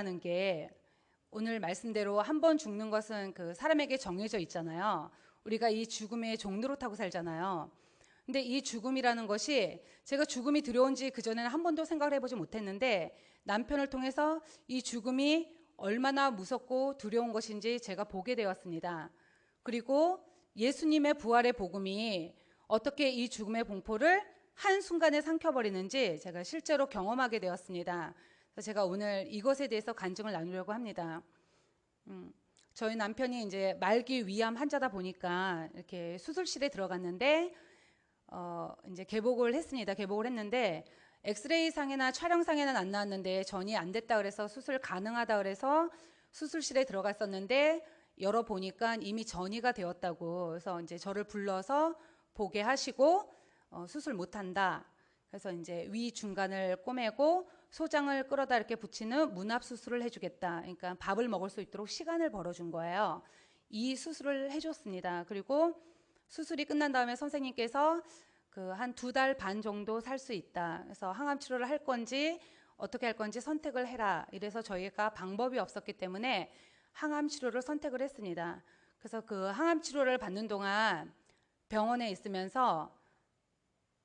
죽음이라는 게 오늘 말씀대로 한 번 죽는 것은 그 사람에게 정해져 있잖아요. 우리가 이 죽음의 종로로 타고 살잖아요. 근데 이 죽음이라는 것이 제가 죽음이 두려운 지 그전에는 한 번도 생각을 해보지 못했는데 남편을 통해서 이 죽음이 얼마나 무섭고 두려운 것인지 제가 보게 되었습니다. 그리고 예수님의 부활의 복음이 어떻게 이 죽음의 공포를 한순간에 삼켜버리는지 제가 실제로 경험하게 되었습니다. 그래서 제가 오늘 이것에 대해서 간증을 나누려고 합니다. 저희 남편이 이제 말기 위암 환자다 보니까 이렇게 수술실에 들어갔는데 이제 개복을 했습니다. 개복을 했는데 엑스레이 상이나 촬영 상에는 안 나왔는데 전이 안 됐다 그래서 수술 가능하다 그래서 수술실에 들어갔었는데 열어보니까 이미 전이가 되었다고. 그래서 이제 저를 불러서 보게 하시고 수술 못한다. 그래서 이제 위 중간을 꼬매고 소장을 끌어다 이렇게 붙이는 문합 수술을 해주겠다. 그러니까 밥을 먹을 수 있도록 시간을 벌어준 거예요. 이 수술을 해줬습니다. 그리고 수술이 끝난 다음에 선생님께서 그 한 2달 반 정도 살 수 있다. 그래서 항암 치료를 할 건지 어떻게 할 건지 선택을 해라. 이래서 저희가 방법이 없었기 때문에 항암 치료를 선택을 했습니다. 그래서 그 항암 치료를 받는 동안 병원에 있으면서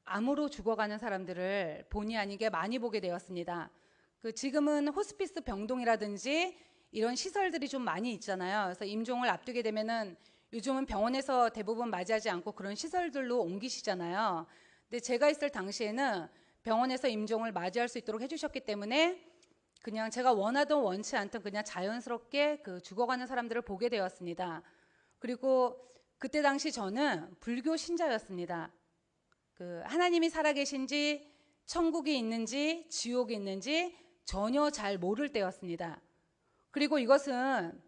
암으로 죽어가는 사람들을 본의 아니게 많이 보게 되었습니다. 그 지금은 호스피스 병동이라든지 이런 시설들이 좀 많이 있잖아요. 그래서 임종을 앞두게 되면은 요즘은 병원에서 대부분 맞이하지 않고 그런 시설들로 옮기시잖아요. 근데 제가 있을 당시에는 병원에서 임종을 맞이할 수 있도록 해주셨기 때문에 그냥 제가 원하든 원치 않든 그냥 자연스럽게 그 죽어가는 사람들을 보게 되었습니다. 그리고 그때 당시 저는 불교 신자였습니다. 그 하나님이 살아계신지 천국이 있는지 지옥이 있는지 전혀 잘 모를 때였습니다. 그리고 이것은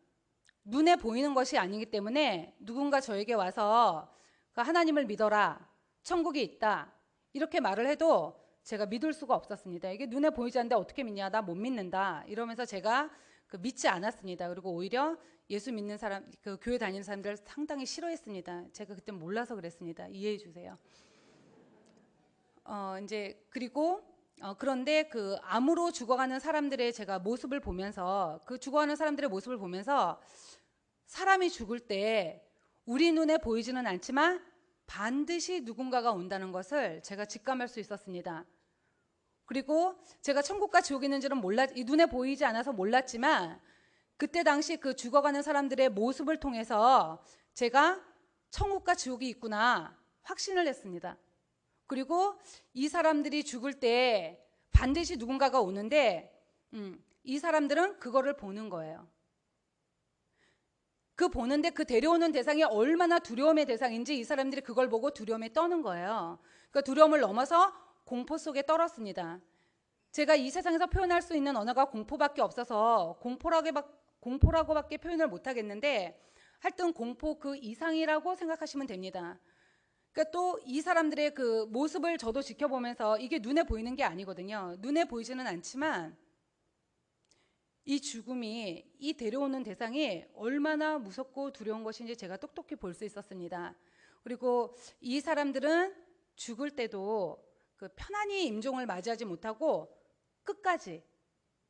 눈에 보이는 것이 아니기 때문에 누군가 저에게 와서 하나님을 믿어라, 천국이 있다 이렇게 말을 해도 제가 믿을 수가 없었습니다. 이게 눈에 보이지 않는데 어떻게 믿냐, 나 못 믿는다 이러면서 제가 믿지 않았습니다. 그리고 오히려 예수 믿는 사람, 그 교회 다니는 사람들을 상당히 싫어했습니다. 제가 그때 몰라서 그랬습니다. 이해해 주세요. 이제 그리고 그런데 그 암으로 죽어가는 사람들의 제가 모습을 보면서 그 죽어가는 사람들의 모습을 보면서 사람이 죽을 때 우리 눈에 보이지는 않지만 반드시 누군가가 온다는 것을 제가 직감할 수 있었습니다. 그리고 제가 천국과 지옥이 있는지는 눈에 보이지 않아서 몰랐지만 그때 당시 그 죽어가는 사람들의 모습을 통해서 제가 천국과 지옥이 있구나 확신을 했습니다. 그리고 이 사람들이 죽을 때 반드시 누군가가 오는데 이 사람들은 그거를 보는 거예요. 그 보는데 그 데려오는 대상이 얼마나 두려움의 대상인지 이 사람들이 그걸 보고 두려움에 떠는 거예요. 그 두려움을 넘어서 공포 속에 떨었습니다. 제가 이 세상에서 표현할 수 있는 언어가 공포밖에 없어서 공포라고밖에 표현을 못 하겠는데 하여튼 공포 그 이상이라고 생각하시면 됩니다. 그러니까 또 이 사람들의 그 모습을 저도 지켜보면서 이게 눈에 보이는 게 아니거든요. 눈에 보이지는 않지만 이 죽음이, 이 데려오는 대상이 얼마나 무섭고 두려운 것인지 제가 똑똑히 볼 수 있었습니다. 그리고 이 사람들은 죽을 때도 그 편안히 임종을 맞이하지 못하고 끝까지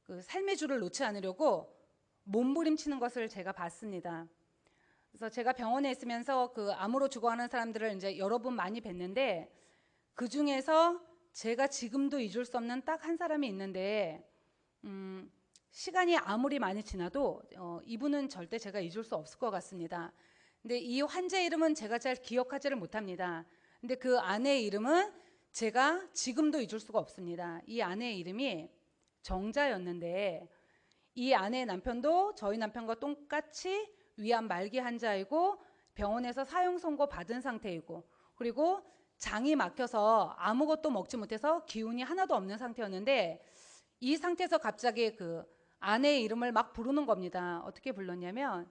그 삶의 줄을 놓지 않으려고 몸부림치는 것을 제가 봤습니다. 그래서 제가 병원에 있으면서 그 암으로 죽어가는 사람들을 이제 여러 분 많이 뵀는데 그 중에서 제가 지금도 잊을 수 없는 딱 한 사람이 있는데 시간이 아무리 많이 지나도 이분은 절대 제가 잊을 수 없을 것 같습니다. 근데 이 환자의 이름은 제가 잘 기억하지를 못합니다. 근데 그 아내의 이름은 제가 지금도 잊을 수가 없습니다. 이 아내의 이름이 정자였는데 이 아내의 남편도 저희 남편과 똑같이 위암 말기 환자이고 병원에서 사형 선고 받은 상태이고 그리고 장이 막혀서 아무것도 먹지 못해서 기운이 하나도 없는 상태였는데 이 상태에서 갑자기 그 아내의 이름을 막 부르는 겁니다. 어떻게 불렀냐면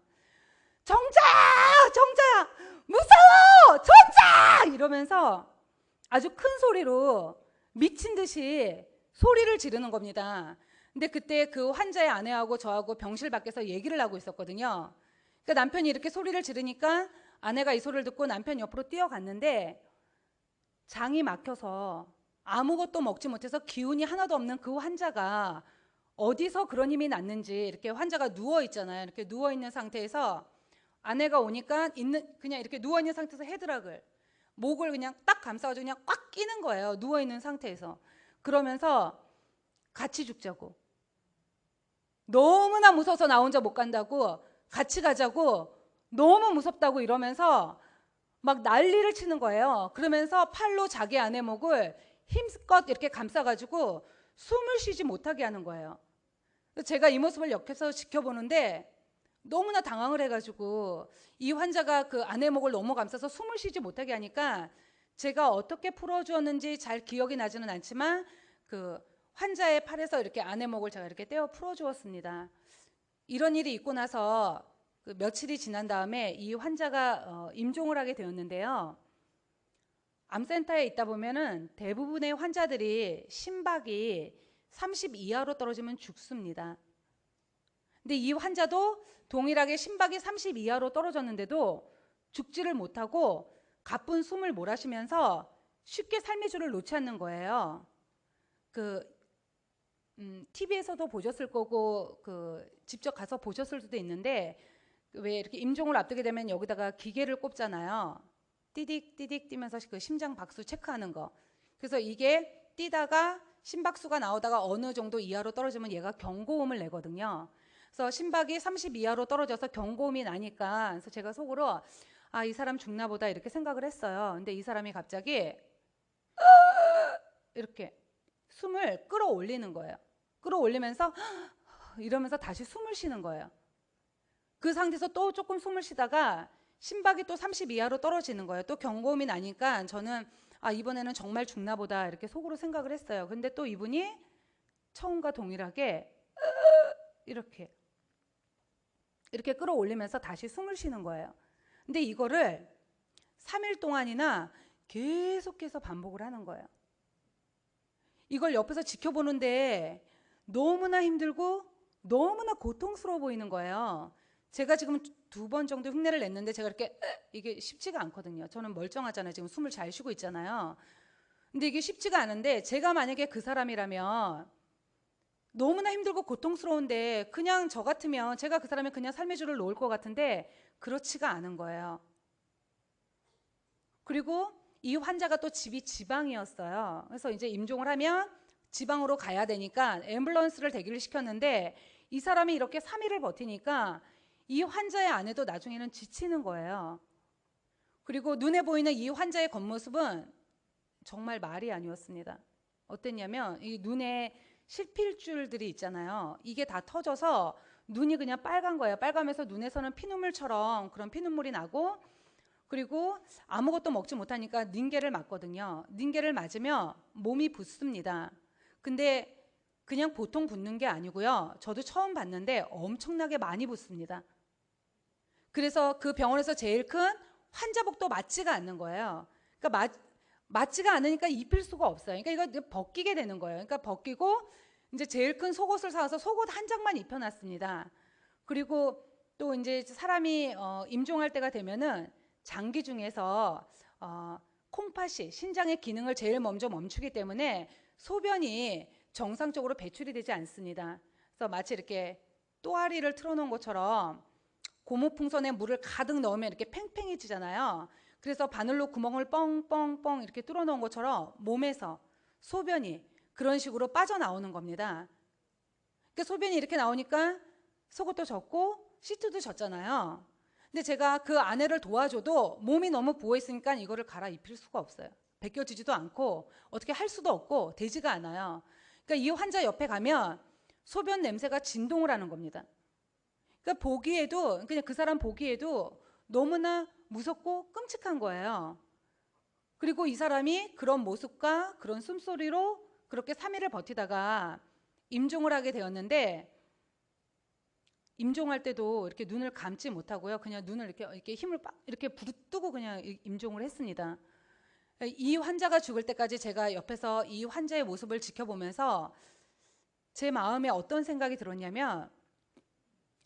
정자야 무서워 정자 이러면서 아주 큰 소리로 미친 듯이 소리를 지르는 겁니다. 근데 그때 그 환자의 아내하고 저하고 병실 밖에서 얘기를 하고 있었거든요. 그러니까 남편이 이렇게 소리를 지르니까 아내가 이 소리를 듣고 남편 옆으로 뛰어갔는데 장이 막혀서 아무것도 먹지 못해서 기운이 하나도 없는 그 환자가 어디서 그런 힘이 났는지 이렇게 환자가 누워 있잖아요. 이렇게 누워 있는 상태에서 아내가 오니까 그냥 이렇게 누워 있는 상태에서 헤드락을 목을 그냥 딱 감싸가지고 그냥 꽉 끼는 거예요. 누워 있는 상태에서. 그러면서 같이 죽자고. 너무나 무서워서 나 혼자 못 간다고, 같이 가자고, 너무 무섭다고 이러면서 막 난리를 치는 거예요. 그러면서 팔로 자기 아내 목을 힘껏 이렇게 감싸가지고 숨을 쉬지 못하게 하는 거예요. 제가 이 모습을 옆에서 지켜보는데 너무나 당황을 해가지고 이 환자가 그 아내 목을 너무 감싸서 숨을 쉬지 못하게 하니까 제가 어떻게 풀어주었는지 잘 기억이 나지는 않지만 그 환자의 팔에서 이렇게 아내 목을 제가 이렇게 떼어 풀어주었습니다. 이런 일이 있고 나서 그 며칠이 지난 다음에 이 환자가 임종을 하게 되었는데요. 암센터에 있다 보면은 대부분의 환자들이 심박이 30 이하로 떨어지면 죽습니다. 근데 이 환자도 동일하게 심박이 30 이하로 떨어졌는데도 죽지를 못하고 가쁜 숨을 몰아쉬면서 쉽게 삶의 줄을 놓지 않는 거예요. TV에서도 보셨을 거고 직접 가서 보셨을 수도 있는데 왜 이렇게 임종을 앞두게 되면 여기다가 기계를 꼽잖아요. 띠딕 띠딕 뛰면서 그 심장 박수 체크하는 거. 그래서 이게 뛰다가 심박수가 나오다가 어느 정도 이하로 떨어지면 얘가 경고음을 내거든요. 그래서 심박이 30 이하로 떨어져서 경고음이 나니까 그래서 제가 속으로 아, 이 사람 죽나 보다 이렇게 생각을 했어요. 근데 이 사람이 갑자기 이렇게 숨을 끌어올리는 거예요. 끌어올리면서 이러면서 다시 숨을 쉬는 거예요. 그 상태에서 또 조금 숨을 쉬다가 심박이 또 30 이하로 떨어지는 거예요. 또 경고음이 나니까 저는 아, 이번에는 정말 죽나 보다 이렇게 속으로 생각을 했어요. 근데 또 이분이 처음과 동일하게 이렇게 끌어올리면서 다시 숨을 쉬는 거예요. 근데 이거를 3일 동안이나 계속해서 반복을 하는 거예요. 이걸 옆에서 지켜보는데 너무나 힘들고 너무나 고통스러워 보이는 거예요. 제가 지금 2번 정도 흉내를 냈는데 제가 이렇게 이게 쉽지가 않거든요. 저는 멀쩡하잖아요. 지금 숨을 잘 쉬고 있잖아요. 근데 이게 쉽지가 않은데 제가 만약에 그 사람이라면 너무나 힘들고 고통스러운데 그냥 저 같으면 제가 그 사람이 그냥 삶의 줄을 놓을 것 같은데 그렇지가 않은 거예요. 그리고 이 환자가 또 집이 지방이었어요. 그래서 이제 임종을 하면 지방으로 가야 되니까 앰뷸런스를 대기를 시켰는데 이 사람이 이렇게 3일을 버티니까 이 환자의 아내도 나중에는 지치는 거예요. 그리고 눈에 보이는 이 환자의 겉모습은 정말 말이 아니었습니다. 어땠냐면 이 눈에 실필줄들이 있잖아요. 이게 다 터져서 눈이 그냥 빨간 거예요. 빨가면서 눈에서는 피눈물처럼 그런 피눈물이 나고 그리고 아무것도 먹지 못하니까 닌게를 맞거든요. 닌게를 맞으면 몸이 붓습니다. 근데 그냥 보통 붓는 게 아니고요. 저도 처음 봤는데 엄청나게 많이 붓습니다. 그래서 그 병원에서 제일 큰 환자복도 맞지가 않는 거예요. 그러니까 맞지가 않으니까 입힐 수가 없어요. 그러니까 이거 벗기게 되는 거예요. 그러니까 벗기고 이제 제일 큰 속옷을 사서 속옷 한 장만 입혀놨습니다. 그리고 또 이제 사람이 임종할 때가 되면은 장기 중에서 콩팥이 신장의 기능을 제일 먼저 멈추기 때문에 소변이 정상적으로 배출이 되지 않습니다. 그래서 마치 이렇게 또아리를 틀어놓은 것처럼 고무풍선에 물을 가득 넣으면 이렇게 팽팽해지잖아요. 그래서 바늘로 구멍을 뻥뻥뻥 이렇게 뚫어놓은 것처럼 몸에서 소변이 그런 식으로 빠져나오는 겁니다. 그러니까 소변이 이렇게 나오니까 속옷도 젖고 시트도 젖잖아요. 근데 제가 그 아내를 도와줘도 몸이 너무 부어있으니까 이거를 갈아입힐 수가 없어요. 벗겨지지도 않고 어떻게 할 수도 없고 되지가 않아요. 그러니까 이 환자 옆에 가면 소변 냄새가 진동을 하는 겁니다. 그러니까 보기에도 그냥 그 사람 보기에도 너무나 무섭고 끔찍한 거예요. 그리고 이 사람이 그런 모습과 그런 숨소리로 그렇게 3일을 버티다가 임종을 하게 되었는데 임종할 때도 이렇게 눈을 감지 못하고요. 그냥 눈을 이렇게 힘을 이렇게 부르뜨고 그냥 임종을 했습니다. 이 환자가 죽을 때까지 제가 옆에서 이 환자의 모습을 지켜보면서 제 마음에 어떤 생각이 들었냐면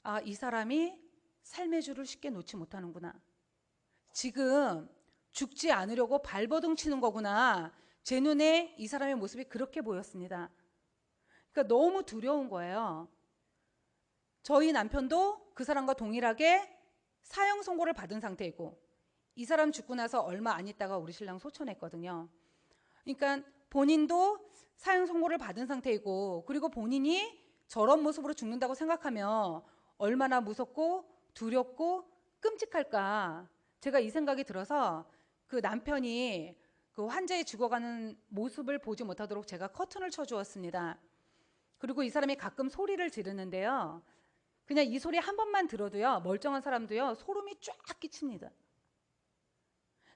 아, 이 사람이 삶의 줄을 쉽게 놓지 못하는구나. 지금 죽지 않으려고 발버둥 치는 거구나. 제 눈에 이 사람의 모습이 그렇게 보였습니다. 그러니까 너무 두려운 거예요. 저희 남편도 그 사람과 동일하게 사형 선고를 받은 상태이고, 이 사람 죽고 나서 얼마 안 있다가 우리 신랑 소천했거든요. 그러니까 본인도 사형 선고를 받은 상태이고, 그리고 본인이 저런 모습으로 죽는다고 생각하면 얼마나 무섭고 두렵고 끔찍할까. 제가 이 생각이 들어서 그 남편이 그 환자의 죽어가는 모습을 보지 못하도록 제가 커튼을 쳐주었습니다. 그리고 이 사람이 가끔 소리를 지르는데요, 그냥 이 소리 한 번만 들어도요, 멀쩡한 사람도요, 소름이 쫙 끼칩니다.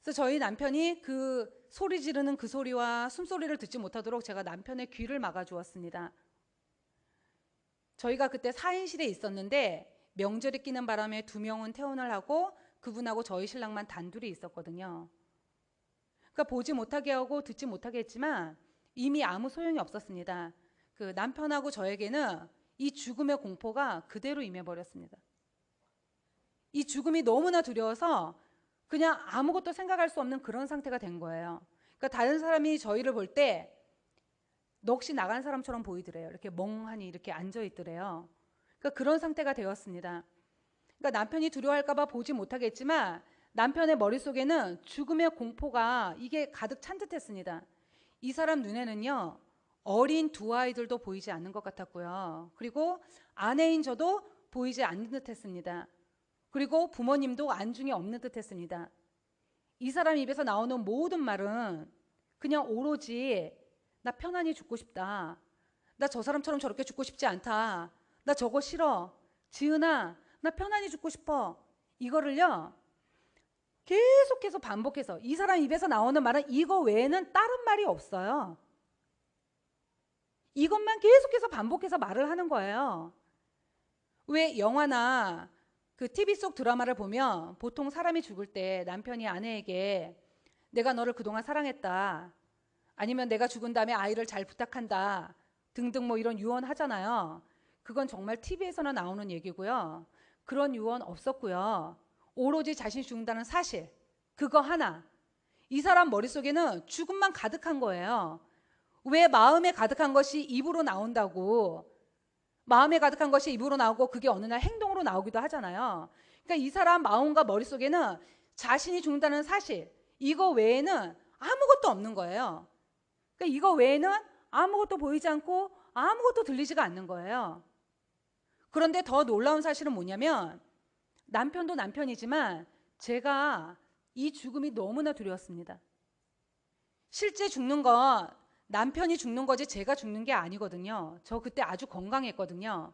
그래서 저희 남편이 그 소리 지르는 그 소리와 숨소리를 듣지 못하도록 제가 남편의 귀를 막아주었습니다. 저희가 그때 4인실에 있었는데 명절이 끼는 바람에 2명은 퇴원을 하고 그분하고 저희 신랑만 단둘이 있었거든요. 그러니까 보지 못하게 하고 듣지 못하게 했지만 이미 아무 소용이 없었습니다. 그 남편하고 저에게는 이 죽음의 공포가 그대로 임해버렸습니다. 이 죽음이 너무나 두려워서 그냥 아무것도 생각할 수 없는 그런 상태가 된 거예요. 그러니까 다른 사람이 저희를 볼 때 넋이 나간 사람처럼 보이더래요. 이렇게 멍하니 이렇게 앉아 있더래요. 그러니까 그런 상태가 되었습니다. 그러니까 남편이 두려워할까봐 보지 못하겠지만 남편의 머릿속에는 죽음의 공포가 이게 가득 찬 듯했습니다. 이 사람 눈에는요, 어린 2아이들도 보이지 않는 것 같았고요. 그리고 아내인 저도 보이지 않는 듯했습니다. 그리고 부모님도 안중에 없는 듯했습니다. 이 사람 입에서 나오는 모든 말은 그냥 오로지 나 편안히 죽고 싶다. 나 저 사람처럼 저렇게 죽고 싶지 않다. 나 저거 싫어. 지은아, 나 편안히 죽고 싶어. 이거를요, 계속해서 반복해서 이 사람 입에서 나오는 말은 이거 외에는 다른 말이 없어요. 이것만 계속해서 반복해서 말을 하는 거예요. 왜 영화나 그 TV 속 드라마를 보면 보통 사람이 죽을 때 남편이 아내에게 내가 너를 그동안 사랑했다, 아니면 내가 죽은 다음에 아이를 잘 부탁한다 등등 뭐 이런 유언 하잖아요. 그건 정말 TV에서나 나오는 얘기고요. 그런 유언 없었고요. 오로지 자신이 죽는다는 사실, 그거 하나. 이 사람 머릿속에는 죽음만 가득한 거예요. 왜 마음에 가득한 것이 입으로 나온다고, 마음에 가득한 것이 입으로 나오고 그게 어느 날 행동으로 나오기도 하잖아요. 그러니까 이 사람 마음과 머릿속에는 자신이 죽는다는 사실, 이거 외에는 아무것도 없는 거예요. 그러니까 이거 외에는 아무것도 보이지 않고 아무것도 들리지가 않는 거예요. 그런데 더 놀라운 사실은 뭐냐면 남편도 남편이지만 제가 이 죽음이 너무나 두려웠습니다. 실제 죽는 건 남편이 죽는 거지 제가 죽는 게 아니거든요. 저 그때 아주 건강했거든요.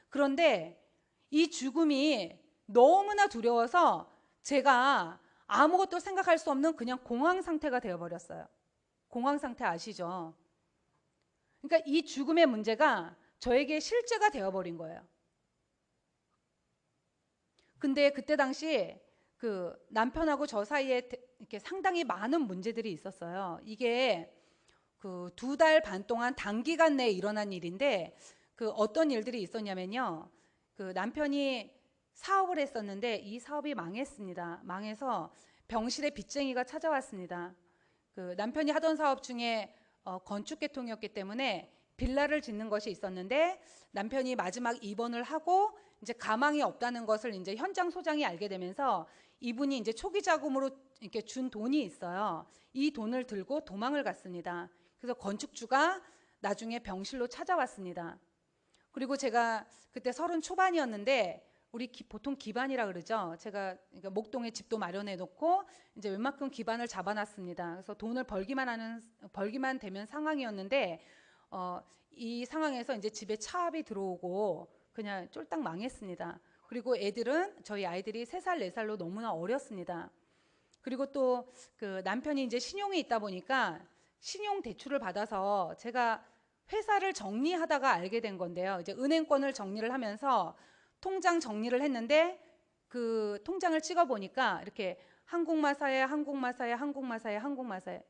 그런데 이 죽음이 너무나 두려워서 제가 아무것도 생각할 수 없는 그냥 공황 상태가 되어버렸어요. 공황 상태 아시죠? 그러니까 이 죽음의 문제가 저에게 실제가 되어버린 거예요. 근데 그때 당시 그 남편하고 저 사이에 이렇게 상당히 많은 문제들이 있었어요. 이게 그 2달 반 동안 단기간 내에 일어난 일인데 그 어떤 일들이 있었냐면요. 그 남편이 사업을 했었는데 이 사업이 망했습니다. 망해서 병실에 빚쟁이가 찾아왔습니다. 그 남편이 하던 사업 중에 건축 계통이었기 때문에 빌라를 짓는 것이 있었는데 남편이 마지막 입원을 하고 이제 가망이 없다는 것을 이제 현장 소장이 알게 되면서 이분이 이제 초기 자금으로 이렇게 준 돈이 있어요. 이 돈을 들고 도망을 갔습니다. 그래서 건축주가 나중에 병실로 찾아왔습니다. 그리고 제가 그때 30 초반이었는데 우리 보통 기반이라 그러죠. 제가 그러니까 목동에 집도 마련해 놓고 이제 웬만큼 기반을 잡아놨습니다. 그래서 돈을 벌기만 되면 상황이었는데 이 상황에서 이제 집에 차압이 들어오고 그냥 쫄딱 망했습니다. 그리고 저희 아이들이 3살, 4살로 너무나 어렸습니다. 그리고 또 그 남편이 이제 신용이 있다 보니까 신용 대출을 받아서 제가 회사를 정리하다가 알게 된 건데요. 이제 은행권을 정리를 하면서 통장 정리를 했는데 그 통장을 찍어 보니까 이렇게 한국마사회, 한국마사회, 한국마사회, 한국마사회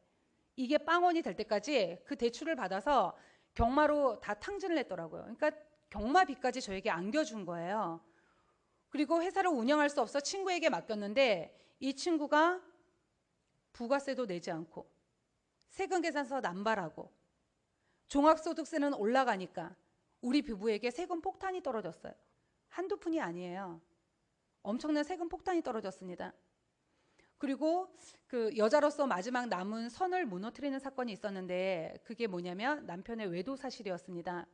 이게 빵원이 될 때까지 그 대출을 받아서 경마로 다 탕진을 했더라고요. 그러니까 경마비까지 저에게 안겨준 거예요. 그리고 회사를 운영할 수 없어 친구에게 맡겼는데 이 친구가 부가세도 내지 않고 세금 계산서 남발하고 종합소득세는 올라가니까 우리 부부에게 세금 폭탄이 떨어졌어요. 한두 푼이 아니에요. 엄청난 세금 폭탄이 떨어졌습니다. 그리고 그 여자로서 마지막 남은 선을 무너뜨리는 사건이 있었는데 그게 뭐냐면 남편의 외도 사실이었습니다.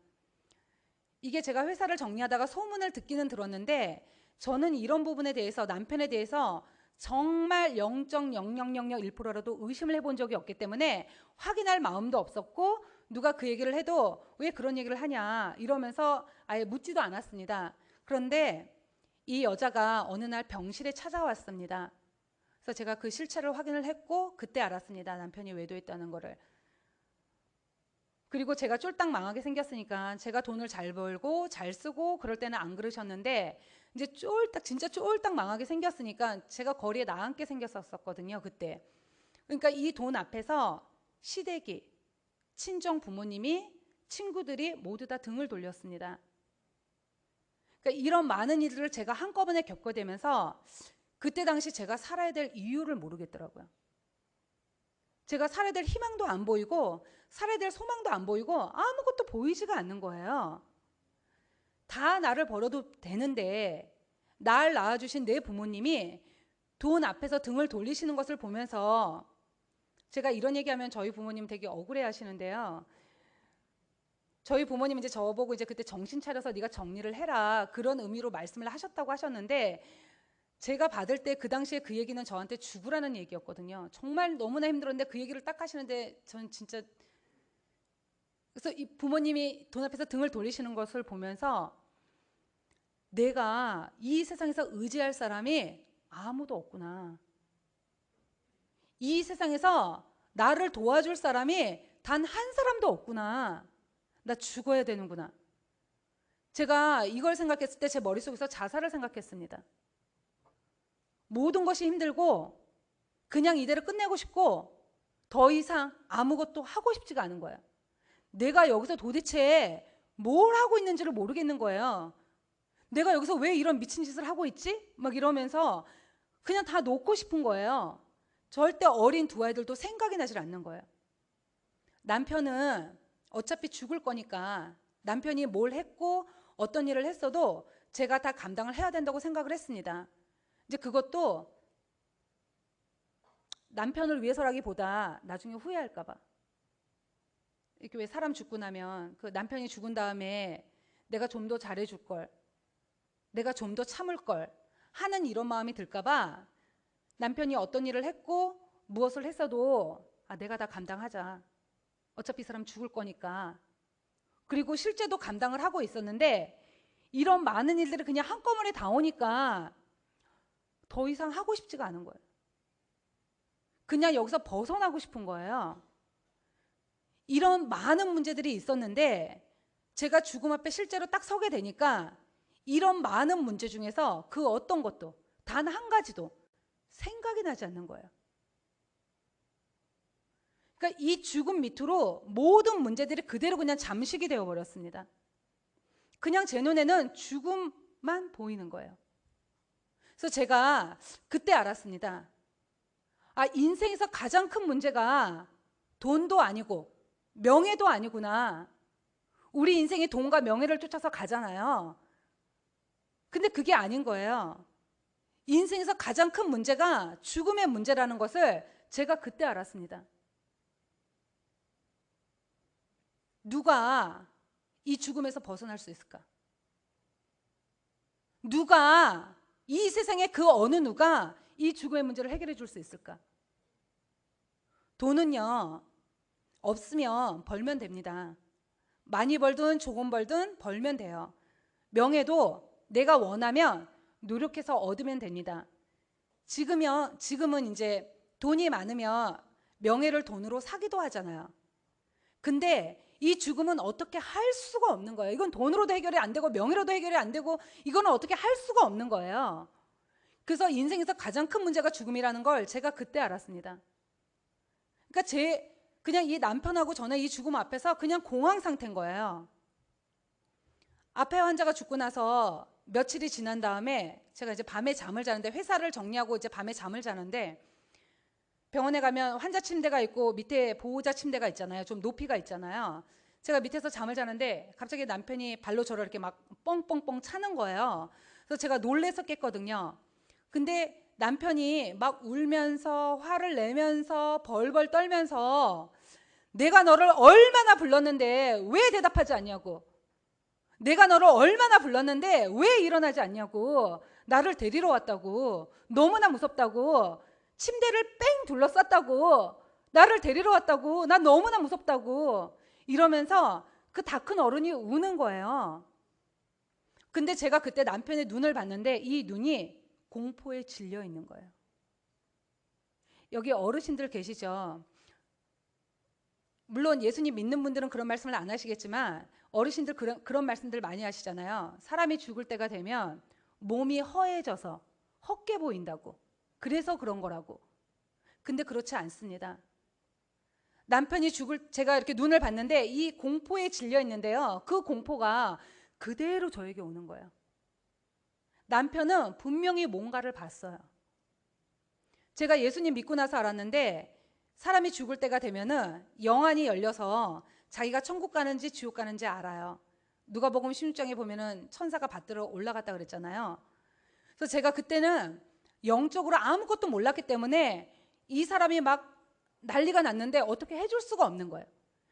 이게 제가 회사를 정리하다가 소문을 듣기는 들었는데 저는 이런 부분에 대해서 남편에 대해서 정말 0.0001%라도 의심을 해본 적이 없기 때문에 확인할 마음도 없었고 누가 그 얘기를 해도 왜 그런 얘기를 하냐 이러면서 아예 묻지도 않았습니다. 그런데 이 여자가 어느 날 병실에 찾아왔습니다. 그래서 제가 그 실체를 확인을 했고 그때 알았습니다. 남편이 외도했다는 거를. 그리고 제가 쫄딱 망하게 생겼으니까 제가 돈을 잘 벌고 잘 쓰고 그럴 때는 안 그러셨는데 이제 진짜 쫄딱 망하게 생겼으니까 제가 거리에 나앉게 생겼었거든요. 그때. 그러니까 이 돈 앞에서 시댁이, 친정 부모님이, 친구들이 모두 다 등을 돌렸습니다. 그러니까 이런 많은 일들을 제가 한꺼번에 겪게 되면서 그때 당시 제가 살아야 될 이유를 모르겠더라고요. 제가 살아야 될 희망도 안 보이고 살아야 될 소망도 안 보이고 아무것도 보이지가 않는 거예요. 다 나를 버려도 되는데 날 낳아주신 내 부모님이 돈 앞에서 등을 돌리시는 것을 보면서 제가 이런 얘기하면 저희 부모님 되게 억울해 하시는데요. 저희 부모님 이제 저보고 이제 그때 정신 차려서 네가 정리를 해라 그런 의미로 말씀을 하셨다고 하셨는데 제가 받을 때 그 당시에 그 얘기는 저한테 죽으라는 얘기였거든요. 정말 너무나 힘들었는데 그 얘기를 딱 하시는데 전 진짜 그래서 이 부모님이 돈 앞에서 등을 돌리시는 것을 보면서 내가 이 세상에서 의지할 사람이 아무도 없구나. 이 세상에서 나를 도와줄 사람이 단 한 사람도 없구나. 나 죽어야 되는구나. 제가 이걸 생각했을 때 제 머릿속에서 자살을 생각했습니다. 모든 것이 힘들고 그냥 이대로 끝내고 싶고 더 이상 아무것도 하고 싶지가 않은 거예요. 내가 여기서 도대체 뭘 하고 있는지를 모르겠는 거예요. 내가 여기서 왜 이런 미친 짓을 하고 있지? 막 이러면서 그냥 다 놓고 싶은 거예요. 절대 어린 두 아이들도 생각이 나질 않는 거예요. 남편은 어차피 죽을 거니까 남편이 뭘 했고 어떤 일을 했어도 제가 다 감당을 해야 된다고 생각을 했습니다. 이제 그것도 남편을 위해서라기보다 나중에 후회할까 봐. 이렇게 왜 사람 죽고 나면 그 남편이 죽은 다음에 내가 좀 더 잘해줄 걸, 내가 좀 더 참을 걸 하는 이런 마음이 들까 봐 남편이 어떤 일을 했고 무엇을 했어도 내가 다 감당하자. 어차피 이 사람 죽을 거니까. 그리고 실제도 감당을 하고 있었는데 이런 많은 일들이 그냥 한꺼번에 다 오니까 더 이상 하고 싶지가 않은 거예요. 그냥 여기서 벗어나고 싶은 거예요. 이런 많은 문제들이 있었는데 제가 죽음 앞에 실제로 딱 서게 되니까 이런 많은 문제 중에서 그 어떤 것도 단 한 가지도 생각이 나지 않는 거예요. 그러니까 이 죽음 밑으로 모든 문제들이 그대로 그냥 잠식이 되어버렸습니다. 그냥 제 눈에는 죽음만 보이는 거예요. 그래서 제가 그때 알았습니다. 인생에서 가장 큰 문제가 돈도 아니고 명예도 아니구나. 우리 인생이 돈과 명예를 쫓아서 가잖아요. 근데 그게 아닌 거예요. 인생에서 가장 큰 문제가 죽음의 문제라는 것을 제가 그때 알았습니다. 누가 이 죽음에서 벗어날 수 있을까? 누가 이 세상의 그 어느 누가 이 죽음의 문제를 해결해 줄 수 있을까? 돈은요, 없으면 벌면 됩니다. 많이 벌든 조금 벌든 벌면 돼요. 명예도 내가 원하면 노력해서 얻으면 됩니다. 지금은 이제 돈이 많으면 명예를 돈으로 사기도 하잖아요. 근데 이 죽음은 어떻게 할 수가 없는 거예요. 이건 돈으로도 해결이 안 되고 명예로도 해결이 안 되고 이거는 어떻게 할 수가 없는 거예요. 그래서 인생에서 가장 큰 문제가 죽음이라는 걸 제가 그때 알았습니다. 그러니까 그냥 이 남편하고 저는 이 죽음 앞에서 그냥 공황 상태인 거예요. 앞에 환자가 죽고 나서 며칠이 지난 다음에 제가 이제 밤에 잠을 자는데 회사를 정리하고 이제 밤에 잠을 자는데 병원에 가면 환자 침대가 있고 밑에 보호자 침대가 있잖아요. 좀 높이가 있잖아요. 제가 밑에서 잠을 자는데 갑자기 남편이 발로 저를 이렇게 막 뻥뻥뻥 차는 거예요. 그래서 제가 놀래서 깼거든요. 근데 남편이 막 울면서 화를 내면서 벌벌 떨면서 내가 너를 얼마나 불렀는데 왜 대답하지 않냐고, 내가 너를 얼마나 불렀는데 왜 일어나지 않냐고, 나를 데리러 왔다고, 너무나 무섭다고, 침대를 뺑 둘러쌌다고, 나를 데리러 왔다고, 나 너무나 무섭다고 이러면서 그 다 큰 어른이 우는 거예요. 근데 제가 그때 남편의 눈을 봤는데 이 눈이 공포에 질려 있는 거예요. 여기 어르신들 계시죠? 물론 예수님 믿는 분들은 그런 말씀을 안 하시겠지만 어르신들 그런 말씀들 많이 하시잖아요. 사람이 죽을 때가 되면 몸이 허해져서 헛게 보인다고, 그래서 그런 거라고. 근데 그렇지 않습니다. 남편이 제가 이렇게 눈을 봤는데 이 공포에 질려 있는데요, 그 공포가 그대로 저에게 오는 거예요. 남편은 분명히 뭔가를 봤어요. 제가 예수님 믿고 나서 알았는데 사람이 죽을 때가 되면은 영안이 열려서 자기가 천국 가는지 지옥 가는지 알아요. 누가복음 16장에 보면은 천사가 받들어 올라갔다 그랬잖아요. 그래서 제가 그때는 영적으로 아무것도 몰랐기 때문에 이 사람이 막 난리가 났는데 어떻게 해줄 수가 없는 거예요.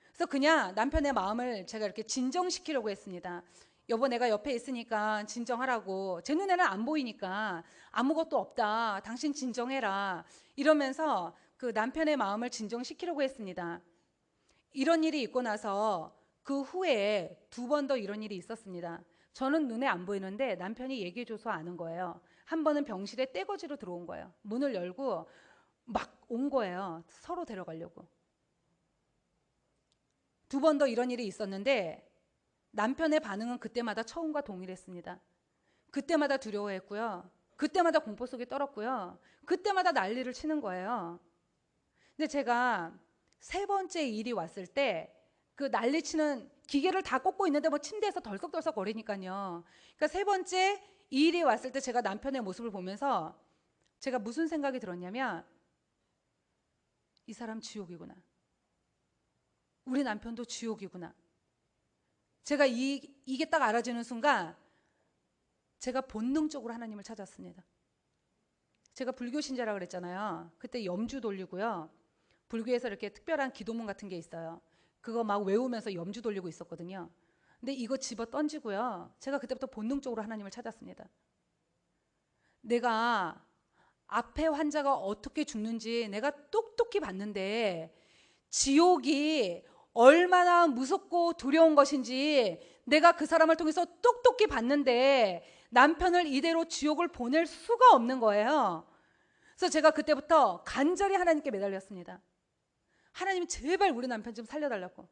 그래서 그냥 남편의 마음을 제가 이렇게 진정시키려고 했습니다. 여보, 내가 옆에 있으니까 진정하라고. 제 눈에는 안 보이니까 아무것도 없다, 당신 진정해라, 이러면서 그 남편의 마음을 진정시키려고 했습니다. 이런 일이 있고 나서 그 후에 2번 더 이런 일이 있었습니다. 저는 눈에 안 보이는데 남편이 얘기해줘서 아는 거예요. 한 번은 병실에 떼거지로 들어온 거예요. 문을 열고 막 온 거예요. 서로 데려가려고. 2번 더 이런 일이 있었는데 남편의 반응은 그때마다 처음과 동일했습니다. 그때마다 두려워했고요. 그때마다 공포 속에 떨었고요. 그때마다 난리를 치는 거예요. 근데 제가 3번째 일이 왔을 때 그 난리치는 기계를 다 꽂고 있는데 뭐 침대에서 덜썩덜썩 거리니까요. 그러니까 3번째 일이 왔을 때 제가 남편의 모습을 보면서 제가 무슨 생각이 들었냐면, 이 사람 지옥이구나. 우리 남편도 지옥이구나. 제가 이게 딱 알아지는 순간 제가 본능적으로 하나님을 찾았습니다. 제가 불교 신자라고 그랬잖아요. 그때 염주 돌리고요. 불교에서 이렇게 특별한 기도문 같은 게 있어요. 그거 막 외우면서 염주 돌리고 있었거든요. 근데 이거 집어 던지고요. 제가 그때부터 본능적으로 하나님을 찾았습니다. 내가 앞에 환자가 어떻게 죽는지 내가 똑똑히 봤는데 지옥이 얼마나 무섭고 두려운 것인지 내가 그 사람을 통해서 똑똑히 봤는데 남편을 이대로 지옥을 보낼 수가 없는 거예요. 그래서 제가 그때부터 간절히 하나님께 매달렸습니다. 하나님, 제발 우리 남편 좀 살려달라고.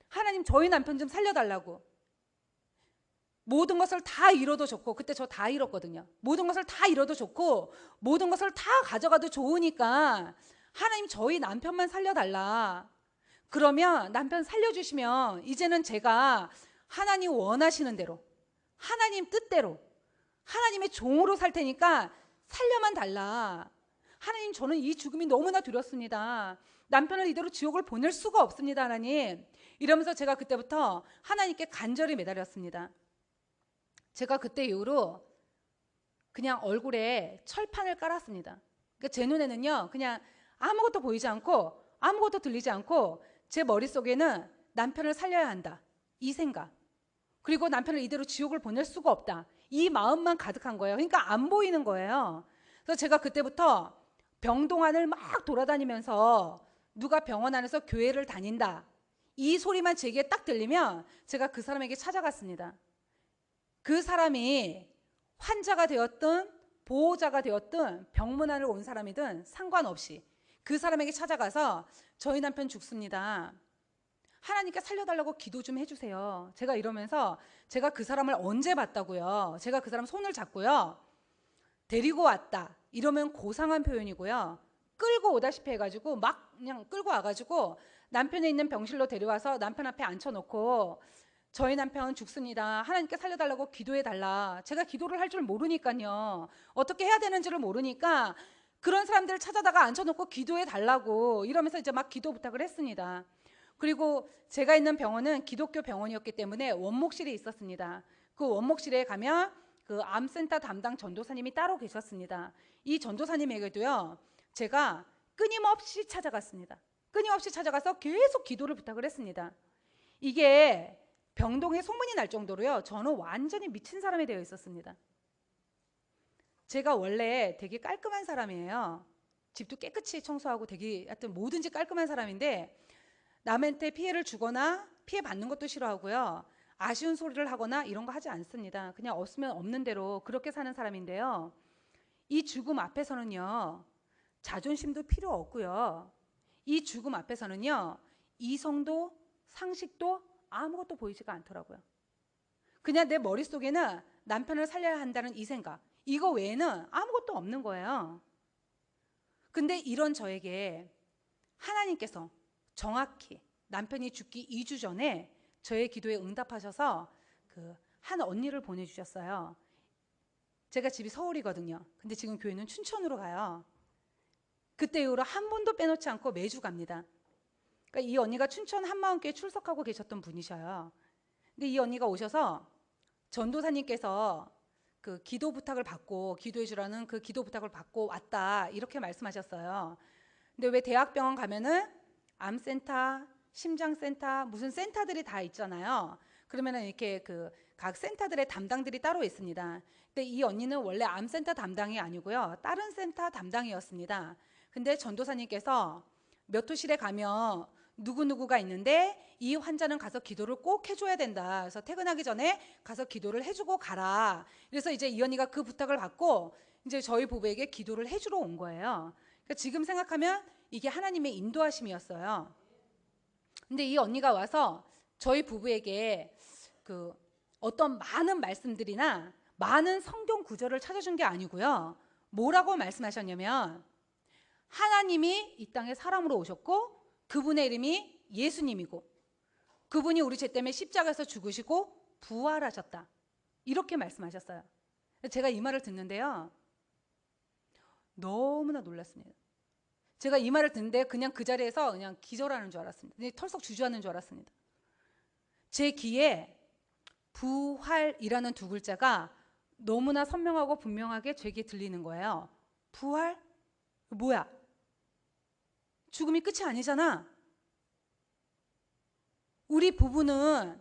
하나님, 저희 남편 좀 살려달라고. 모든 것을 다 잃어도 좋고, 그때 저 다 잃었거든요. 모든 것을 다 잃어도 좋고 모든 것을 다 가져가도 좋으니까 하나님, 저희 남편만 살려달라. 그러면 남편 살려주시면 이제는 제가 하나님 원하시는 대로, 하나님 뜻대로, 하나님의 종으로 살 테니까 살려만 달라. 하나님, 저는 이 죽음이 너무나 두렵습니다. 남편을 이대로 지옥을 보낼 수가 없습니다, 하나님. 이러면서 제가 그때부터 하나님께 간절히 매달렸습니다. 제가 그때 이후로 그냥 얼굴에 철판을 깔았습니다. 그러니까 제 눈에는요, 그냥 아무것도 보이지 않고 아무것도 들리지 않고 제 머릿속에는 남편을 살려야 한다, 이 생각, 그리고 남편을 이대로 지옥을 보낼 수가 없다, 이 마음만 가득한 거예요. 그러니까 안 보이는 거예요. 그래서 제가 그때부터 병동안을 막 돌아다니면서 누가 병원 안에서 교회를 다닌다, 이 소리만 제게 딱 들리면 제가 그 사람에게 찾아갔습니다. 그 사람이 환자가 되었든 보호자가 되었든 병문안을 온 사람이든 상관없이 그 사람에게 찾아가서 저희 남편 죽습니다, 하나님께 살려달라고 기도 좀 해주세요, 제가 이러면서 제가 그 사람을 언제 봤다고요, 제가 그 사람 손을 잡고요, 데리고 왔다 이러면 고상한 표현이고요, 끌고 오다시피 해가지고 막 그냥 끌고 와가지고 남편이 있는 병실로 데려와서 남편 앞에 앉혀놓고 저희 남편 죽습니다, 하나님께 살려달라고 기도해달라. 제가 기도를 할 줄 모르니까요, 어떻게 해야 되는지를 모르니까 그런 사람들을 찾아다가 앉혀놓고 기도해달라고 이러면서 이제 막 기도 부탁을 했습니다. 그리고 제가 있는 병원은 기독교 병원이었기 때문에 원목실이 있었습니다. 그 원목실에 가면 그 암센터 담당 전도사님이 따로 계셨습니다. 이 전도사님에게도요, 제가 끊임없이 찾아갔습니다. 끊임없이 찾아가서 계속 기도를 부탁을 했습니다. 이게 병동에 소문이 날 정도로요, 저는 완전히 미친 사람이 되어 있었습니다. 제가 원래 되게 깔끔한 사람이에요. 집도 깨끗이 청소하고 되게 하여튼 뭐든지 깔끔한 사람인데, 남한테 피해를 주거나 피해 받는 것도 싫어하고요, 아쉬운 소리를 하거나 이런 거 하지 않습니다. 그냥 없으면 없는 대로 그렇게 사는 사람인데요, 이 죽음 앞에서는요, 자존심도 필요 없고요, 이 죽음 앞에서는요, 이성도 상식도 아무것도 보이지가 않더라고요. 그냥 내 머릿속에는 남편을 살려야 한다는 이 생각, 이거 외에는 아무것도 없는 거예요. 근데 이런 저에게 하나님께서 정확히 남편이 죽기 2주 전에 저의 기도에 응답하셔서 그 한 언니를 보내주셨어요. 제가 집이 서울이거든요. 근데 지금 교회는 춘천으로 가요. 그때 이후로 한 번도 빼놓지 않고 매주 갑니다. 그러니까 이 언니가 춘천 한마음교회 출석하고 계셨던 분이셔요. 근데 이 언니가 오셔서 전도사님께서 그 기도 부탁을 받고 기도해 주라는 그 기도 부탁을 받고 왔다, 이렇게 말씀하셨어요. 근데 왜 대학병원 가면은 암센터, 심장센터, 무슨 센터들이 다 있잖아요. 그러면은 이렇게 그 각 센터들의 담당들이 따로 있습니다. 근데 이 언니는 원래 암센터 담당이 아니고요, 다른 센터 담당이었습니다. 근데 전도사님께서 몇 호실에 가면 누구누구가 있는데 이 환자는 가서 기도를 꼭 해줘야 된다. 그래서 퇴근하기 전에 가서 기도를 해주고 가라. 그래서 이제 이 언니가 그 부탁을 받고 이제 저희 부부에게 기도를 해주러 온 거예요. 그러니까 지금 생각하면 이게 하나님의 인도하심이었어요. 근데 이 언니가 와서 저희 부부에게 그 어떤 많은 말씀들이나 많은 성경 구절을 찾아준 게 아니고요, 뭐라고 말씀하셨냐면 하나님이 이 땅에 사람으로 오셨고 그분의 이름이 예수님이고 그분이 우리 죄 때문에 십자가에서 죽으시고 부활하셨다, 이렇게 말씀하셨어요. 제가 이 말을 듣는데요, 너무나 놀랐습니다. 제가 이 말을 듣는데 그냥 그 자리에서 그냥 기절하는 줄 알았습니다. 털썩 주저하는 줄 알았습니다. 제 귀에 부활이라는 두 글자가 너무나 선명하고 분명하게 제 귀에 들리는 거예요. 부활? 뭐야? 죽음이 끝이 아니잖아. 우리 부부는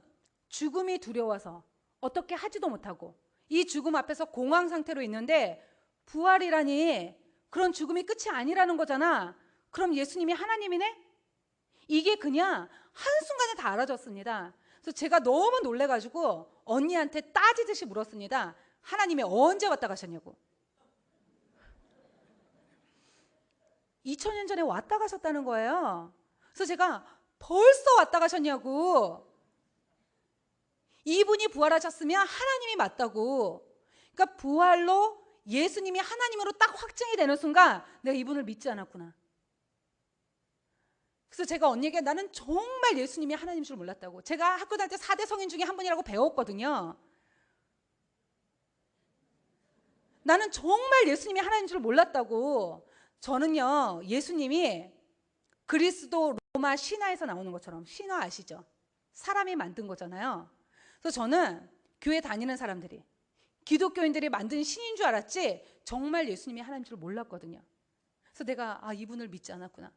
죽음이 두려워서 어떻게 하지도 못하고 이 죽음 앞에서 공황 상태로 있는데 부활이라니 그런 죽음이 끝이 아니라는 거잖아. 그럼 예수님이 하나님이네? 이게 그냥 한순간에 다 알아졌습니다. 그래서 제가 너무 놀래가지고 언니한테 따지듯이 물었습니다. 하나님이 언제 왔다 가셨냐고. 2000년 전에 왔다 가셨다는 거예요. 그래서 제가 벌써 왔다 가셨냐고. 이분이 부활하셨으면 하나님이 맞다고. 그러니까 부활로 예수님이 하나님으로 딱 확증이 되는 순간 내가 이분을 믿지 않았구나. 그래서 제가 언니에게 나는 정말 예수님이 하나님인 줄 몰랐다고. 제가 학교 다닐 때 4대 성인 중에 한 분이라고 배웠거든요. 나는 정말 예수님이 하나님인 줄 몰랐다고. 저는요, 예수님이 그리스도 로마 신화에서 나오는 것처럼, 신화 아시죠? 사람이 만든 거잖아요. 그래서 저는 교회 다니는 사람들이, 기독교인들이 만든 신인 줄 알았지 정말 예수님이 하나님인 줄 몰랐거든요. 그래서 내가 이분을 믿지 않았구나.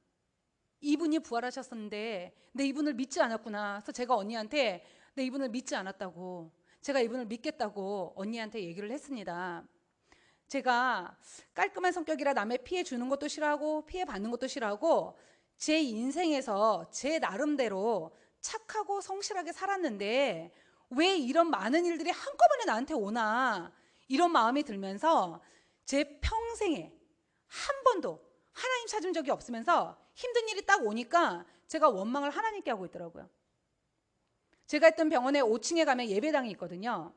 이분이 부활하셨었는데 내 이분을 믿지 않았구나. 그래서 제가 언니한테 내 이분을 믿지 않았다고, 제가 이분을 믿겠다고 언니한테 얘기를 했습니다. 제가 깔끔한 성격이라 남의 피해 주는 것도 싫어하고 피해 받는 것도 싫어하고 제 인생에서 제 나름대로 착하고 성실하게 살았는데 왜 이런 많은 일들이 한꺼번에 나한테 오나, 이런 마음이 들면서 제 평생에 한 번도 하나님 찾은 적이 없으면서 힘든 일이 딱 오니까 제가 원망을 하나님께 하고 있더라고요. 제가 있던 병원에 5층에 가면 예배당이 있거든요.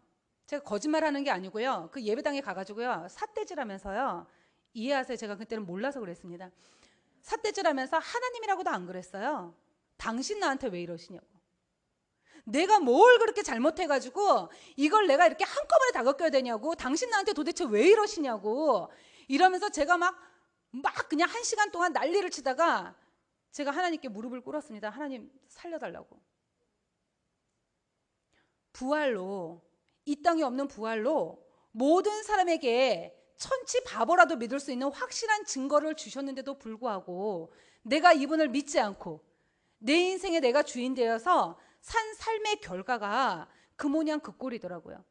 제가 거짓말하는 게 아니고요, 그 예배당에 가가지고요 삿대질하면서요, 이해하세요? 제가 그때는 몰라서 그랬습니다. 삿대질하면서 하나님이라고도 안 그랬어요. 당신 나한테 왜 이러시냐고. 내가 뭘 그렇게 잘못해가지고 이걸 내가 이렇게 한꺼번에 다 겪어야 되냐고. 당신 나한테 도대체 왜 이러시냐고. 이러면서 제가 막 그냥 1시간 동안 난리를 치다가 제가 하나님께 무릎을 꿇었습니다. 하나님 살려달라고. 부활로, 이 땅에 없는 부활로 모든 사람에게 천치 바보라도 믿을 수 있는 확실한 증거를 주셨는데도 불구하고 내가 이분을 믿지 않고 내 인생에 내가 주인 되어서 산 삶의 결과가 그 모양 그 꼴이더라고요.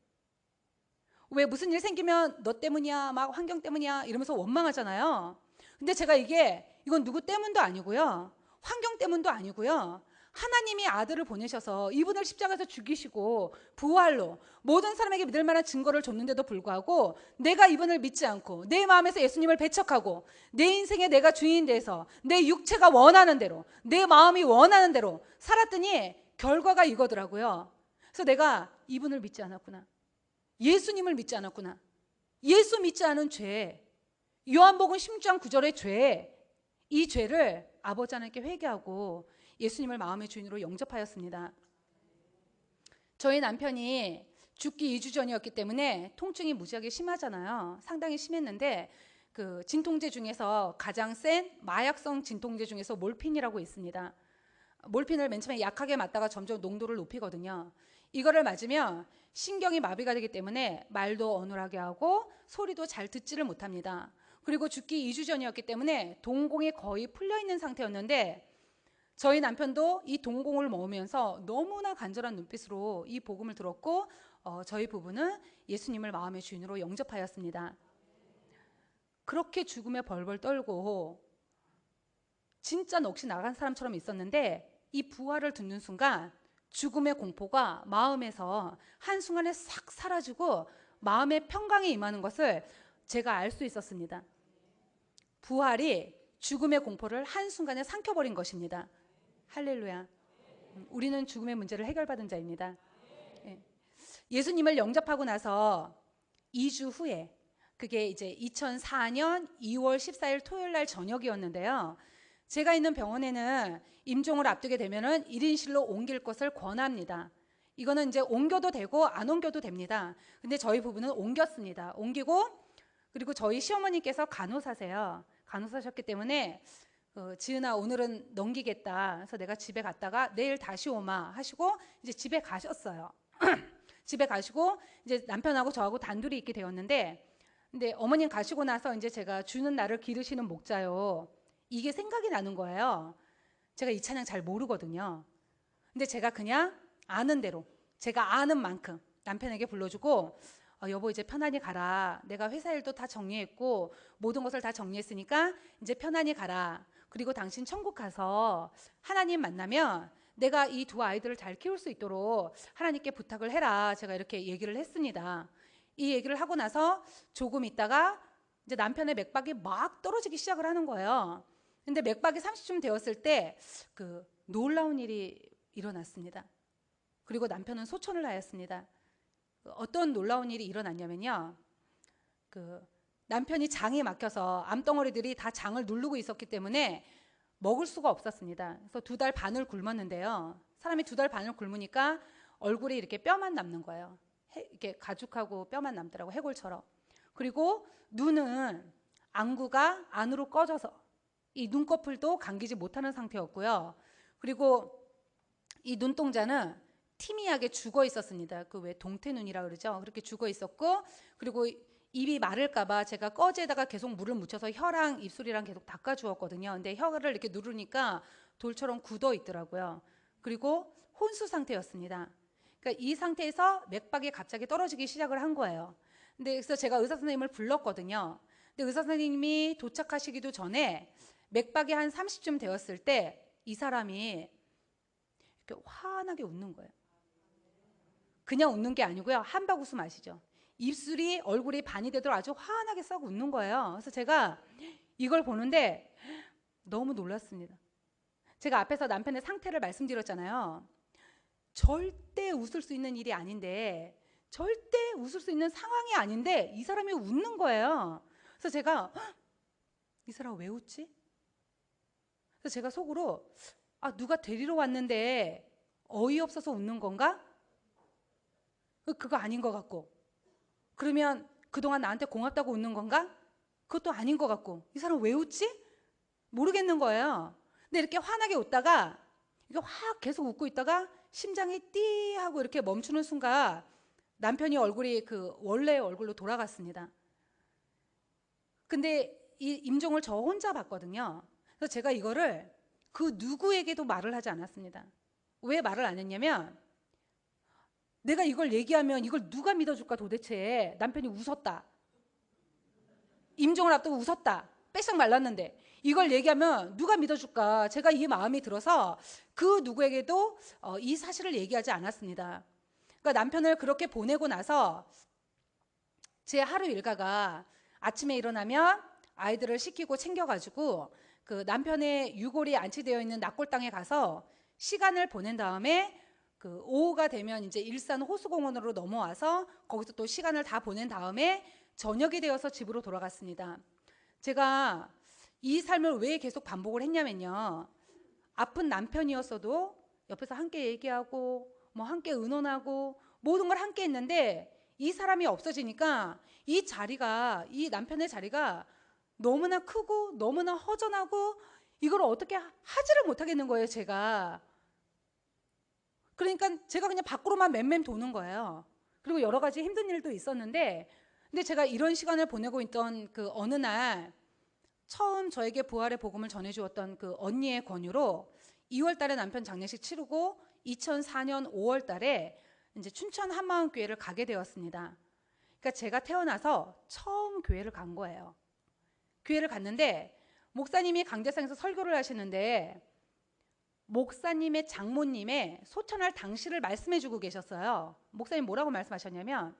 왜 무슨 일 생기면 너 때문이야, 막 환경 때문이야 이러면서 원망하잖아요. 근데 제가 이건 누구 때문도 아니고요, 환경 때문도 아니고요, 하나님이 아들을 보내셔서 이분을 십자가에서 죽이시고 부활로 모든 사람에게 믿을 만한 증거를 줬는데도 불구하고 내가 이분을 믿지 않고 내 마음에서 예수님을 배척하고 내 인생에 내가 주인 돼서 내 육체가 원하는 대로, 내 마음이 원하는 대로 살았더니 결과가 이거더라고요. 그래서 내가 이분을 믿지 않았구나, 예수님을 믿지 않았구나, 예수 믿지 않은 죄, 요한복음 16장 9절의 죄, 이 죄를 아버지 하나님께 회개하고 예수님을 마음의 주인으로 영접하였습니다. 저희 남편이 죽기 2주 전이었기 때문에 통증이 무지하게 심하잖아요. 상당히 심했는데 그 진통제 중에서 가장 센 마약성 진통제 중에서 몰핀이라고 있습니다. 몰핀을 맨 처음에 약하게 맞다가 점점 농도를 높이거든요. 이거를 맞으면 신경이 마비가 되기 때문에 말도 어눌하게 하고 소리도 잘 듣지를 못합니다. 그리고 죽기 2주 전이었기 때문에 동공이 거의 풀려있는 상태였는데 저희 남편도 이 동공을 먹으면서 너무나 간절한 눈빛으로 이 복음을 들었고 저희 부부는 예수님을 마음의 주인으로 영접하였습니다. 그렇게 죽음에 벌벌 떨고 진짜 넋이 나간 사람처럼 있었는데 이 부활을 듣는 순간 죽음의 공포가 마음에서 한순간에 싹 사라지고 마음의 평강이 임하는 것을 제가 알 수 있었습니다. 부활이 죽음의 공포를 한순간에 삼켜버린 것입니다. 할렐루야. 우리는 죽음의 문제를 해결받은 자입니다. 예수님을 영접하고 나서 2주 후에, 그게 이제 2004년 2월 14일 토요일 날 저녁이었는데요. 제가 있는 병원에는 임종을 앞두게 되면은 1인실로 옮길 것을 권합니다. 이거는 이제 옮겨도 되고 안 옮겨도 됩니다. 근데 저희 부부는 옮겼습니다. 옮기고, 그리고 저희 시어머니께서 간호사세요. 간호사셨기 때문에 지은아 오늘은 넘기겠다. 그래서 내가 집에 갔다가 내일 다시 오마 하시고 이제 집에 가셨어요. 집에 가시고 이제 남편하고 저하고 단둘이 있게 되었는데, 근데 어머님 가시고 나서 이제 제가 주는 나를 기르시는 목자요, 이게 생각이 나는 거예요. 제가 이 찬양 잘 모르거든요. 근데 제가 그냥 아는 대로, 제가 아는 만큼 남편에게 불러주고 여보 이제 편안히 가라. 내가 회사 일도 다 정리했고 모든 것을 다 정리했으니까 이제 편안히 가라. 그리고 당신 천국 가서 하나님 만나면 내가 이 두 아이들을 잘 키울 수 있도록 하나님께 부탁을 해라. 제가 이렇게 얘기를 했습니다. 이 얘기를 하고 나서 조금 있다가 이제 남편의 맥박이 막 떨어지기 시작을 하는 거예요. 근데 맥박이 30쯤 되었을 때 그 놀라운 일이 일어났습니다. 그리고 남편은 소천을 하였습니다. 어떤 놀라운 일이 일어났냐면요, 그 남편이 장이 막혀서 암덩어리들이 다 장을 누르고 있었기 때문에 먹을 수가 없었습니다. 그래서 2달 반을 굶었는데요. 사람이 2달 반을 굶으니까 얼굴에 이렇게 뼈만 남는 거예요. 이렇게 가죽하고 뼈만 남더라고, 해골처럼. 그리고 눈은 안구가 안으로 꺼져서 이 눈꺼풀도 감기지 못하는 상태였고요. 그리고 이 눈동자는 티미하게 죽어 있었습니다. 그 왜 동태눈이라 그러죠. 그렇게 죽어 있었고, 그리고 입이 마를까봐 제가 꺼지에다가 계속 물을 묻혀서 혀랑 입술이랑 계속 닦아주었거든요. 근데 혀를 이렇게 누르니까 돌처럼 굳어 있더라고요. 그리고 혼수 상태였습니다. 그러니까 이 상태에서 맥박이 갑자기 떨어지기 시작을 한 거예요. 근데 그래서 제가 의사 선생님을 불렀거든요. 근데 의사 선생님이 도착하시기도 전에 맥박이 한 30쯤 되었을 때 이 사람이 이렇게 환하게 웃는 거예요. 그냥 웃는 게 아니고요, 한박 웃음 아시죠? 입술이 얼굴이 반이 되도록 아주 환하게 썩 웃는 거예요. 그래서 제가 이걸 보는데 너무 놀랐습니다. 제가 앞에서 남편의 상태를 말씀드렸잖아요. 절대 웃을 수 있는 일이 아닌데, 절대 웃을 수 있는 상황이 아닌데 이 사람이 웃는 거예요. 그래서 제가 이 사람 왜 웃지? 그래서 제가 속으로 누가 데리러 왔는데 어이없어서 웃는 건가? 그거 아닌 것 같고, 그러면 그동안 나한테 고맙다고 웃는 건가? 그것도 아닌 것 같고, 이 사람 왜 웃지? 모르겠는 거예요. 근데 이렇게 환하게 웃다가 이게 확 계속 웃고 있다가 심장이 띠 하고 이렇게 멈추는 순간 남편이 얼굴이 그 원래 얼굴로 돌아갔습니다. 근데 이 임종을 저 혼자 봤거든요. 그래서 제가 이거를 그 누구에게도 말을 하지 않았습니다. 왜 말을 안 했냐면 내가 이걸 얘기하면 이걸 누가 믿어줄까 도대체. 남편이 웃었다. 임종을 앞두고 웃었다. 빼싹 말랐는데 이걸 얘기하면 누가 믿어줄까. 제가 이 마음이 들어서 그 누구에게도 이 사실을 얘기하지 않았습니다. 그러니까 남편을 그렇게 보내고 나서 제 하루 일과가 아침에 일어나면 아이들을 씻기고 챙겨가지고 그 남편의 유골이 안치되어 있는 낙골당에 가서 시간을 보낸 다음에 그 오후가 되면 이제 일산 호수공원으로 넘어와서 거기서 또 시간을 다 보낸 다음에 저녁이 되어서 집으로 돌아갔습니다. 제가 이 삶을 왜 계속 반복을 했냐면요. 아픈 남편이었어도 옆에서 함께 얘기하고 뭐 함께 의논하고 모든 걸 함께 했는데 이 사람이 없어지니까 이 자리가, 이 남편의 자리가 너무나 크고 너무나 허전하고 이걸 어떻게 하지를 못하겠는 거예요, 제가. 그러니까 제가 그냥 밖으로만 맴맴 도는 거예요. 그리고 여러 가지 힘든 일도 있었는데, 근데 제가 이런 시간을 보내고 있던 그 어느 날 처음 저에게 부활의 복음을 전해주었던 그 언니의 권유로 2월 달에 남편 장례식 치르고 2004년 5월 달에 이제 춘천 한마음교회를 가게 되었습니다. 그러니까 제가 태어나서 처음 교회를 간 거예요. 교회를 갔는데 목사님이 강대상에서 설교를 하시는데 목사님의 장모님의 소천할 당시를 말씀해주고 계셨어요. 목사님 뭐라고 말씀하셨냐면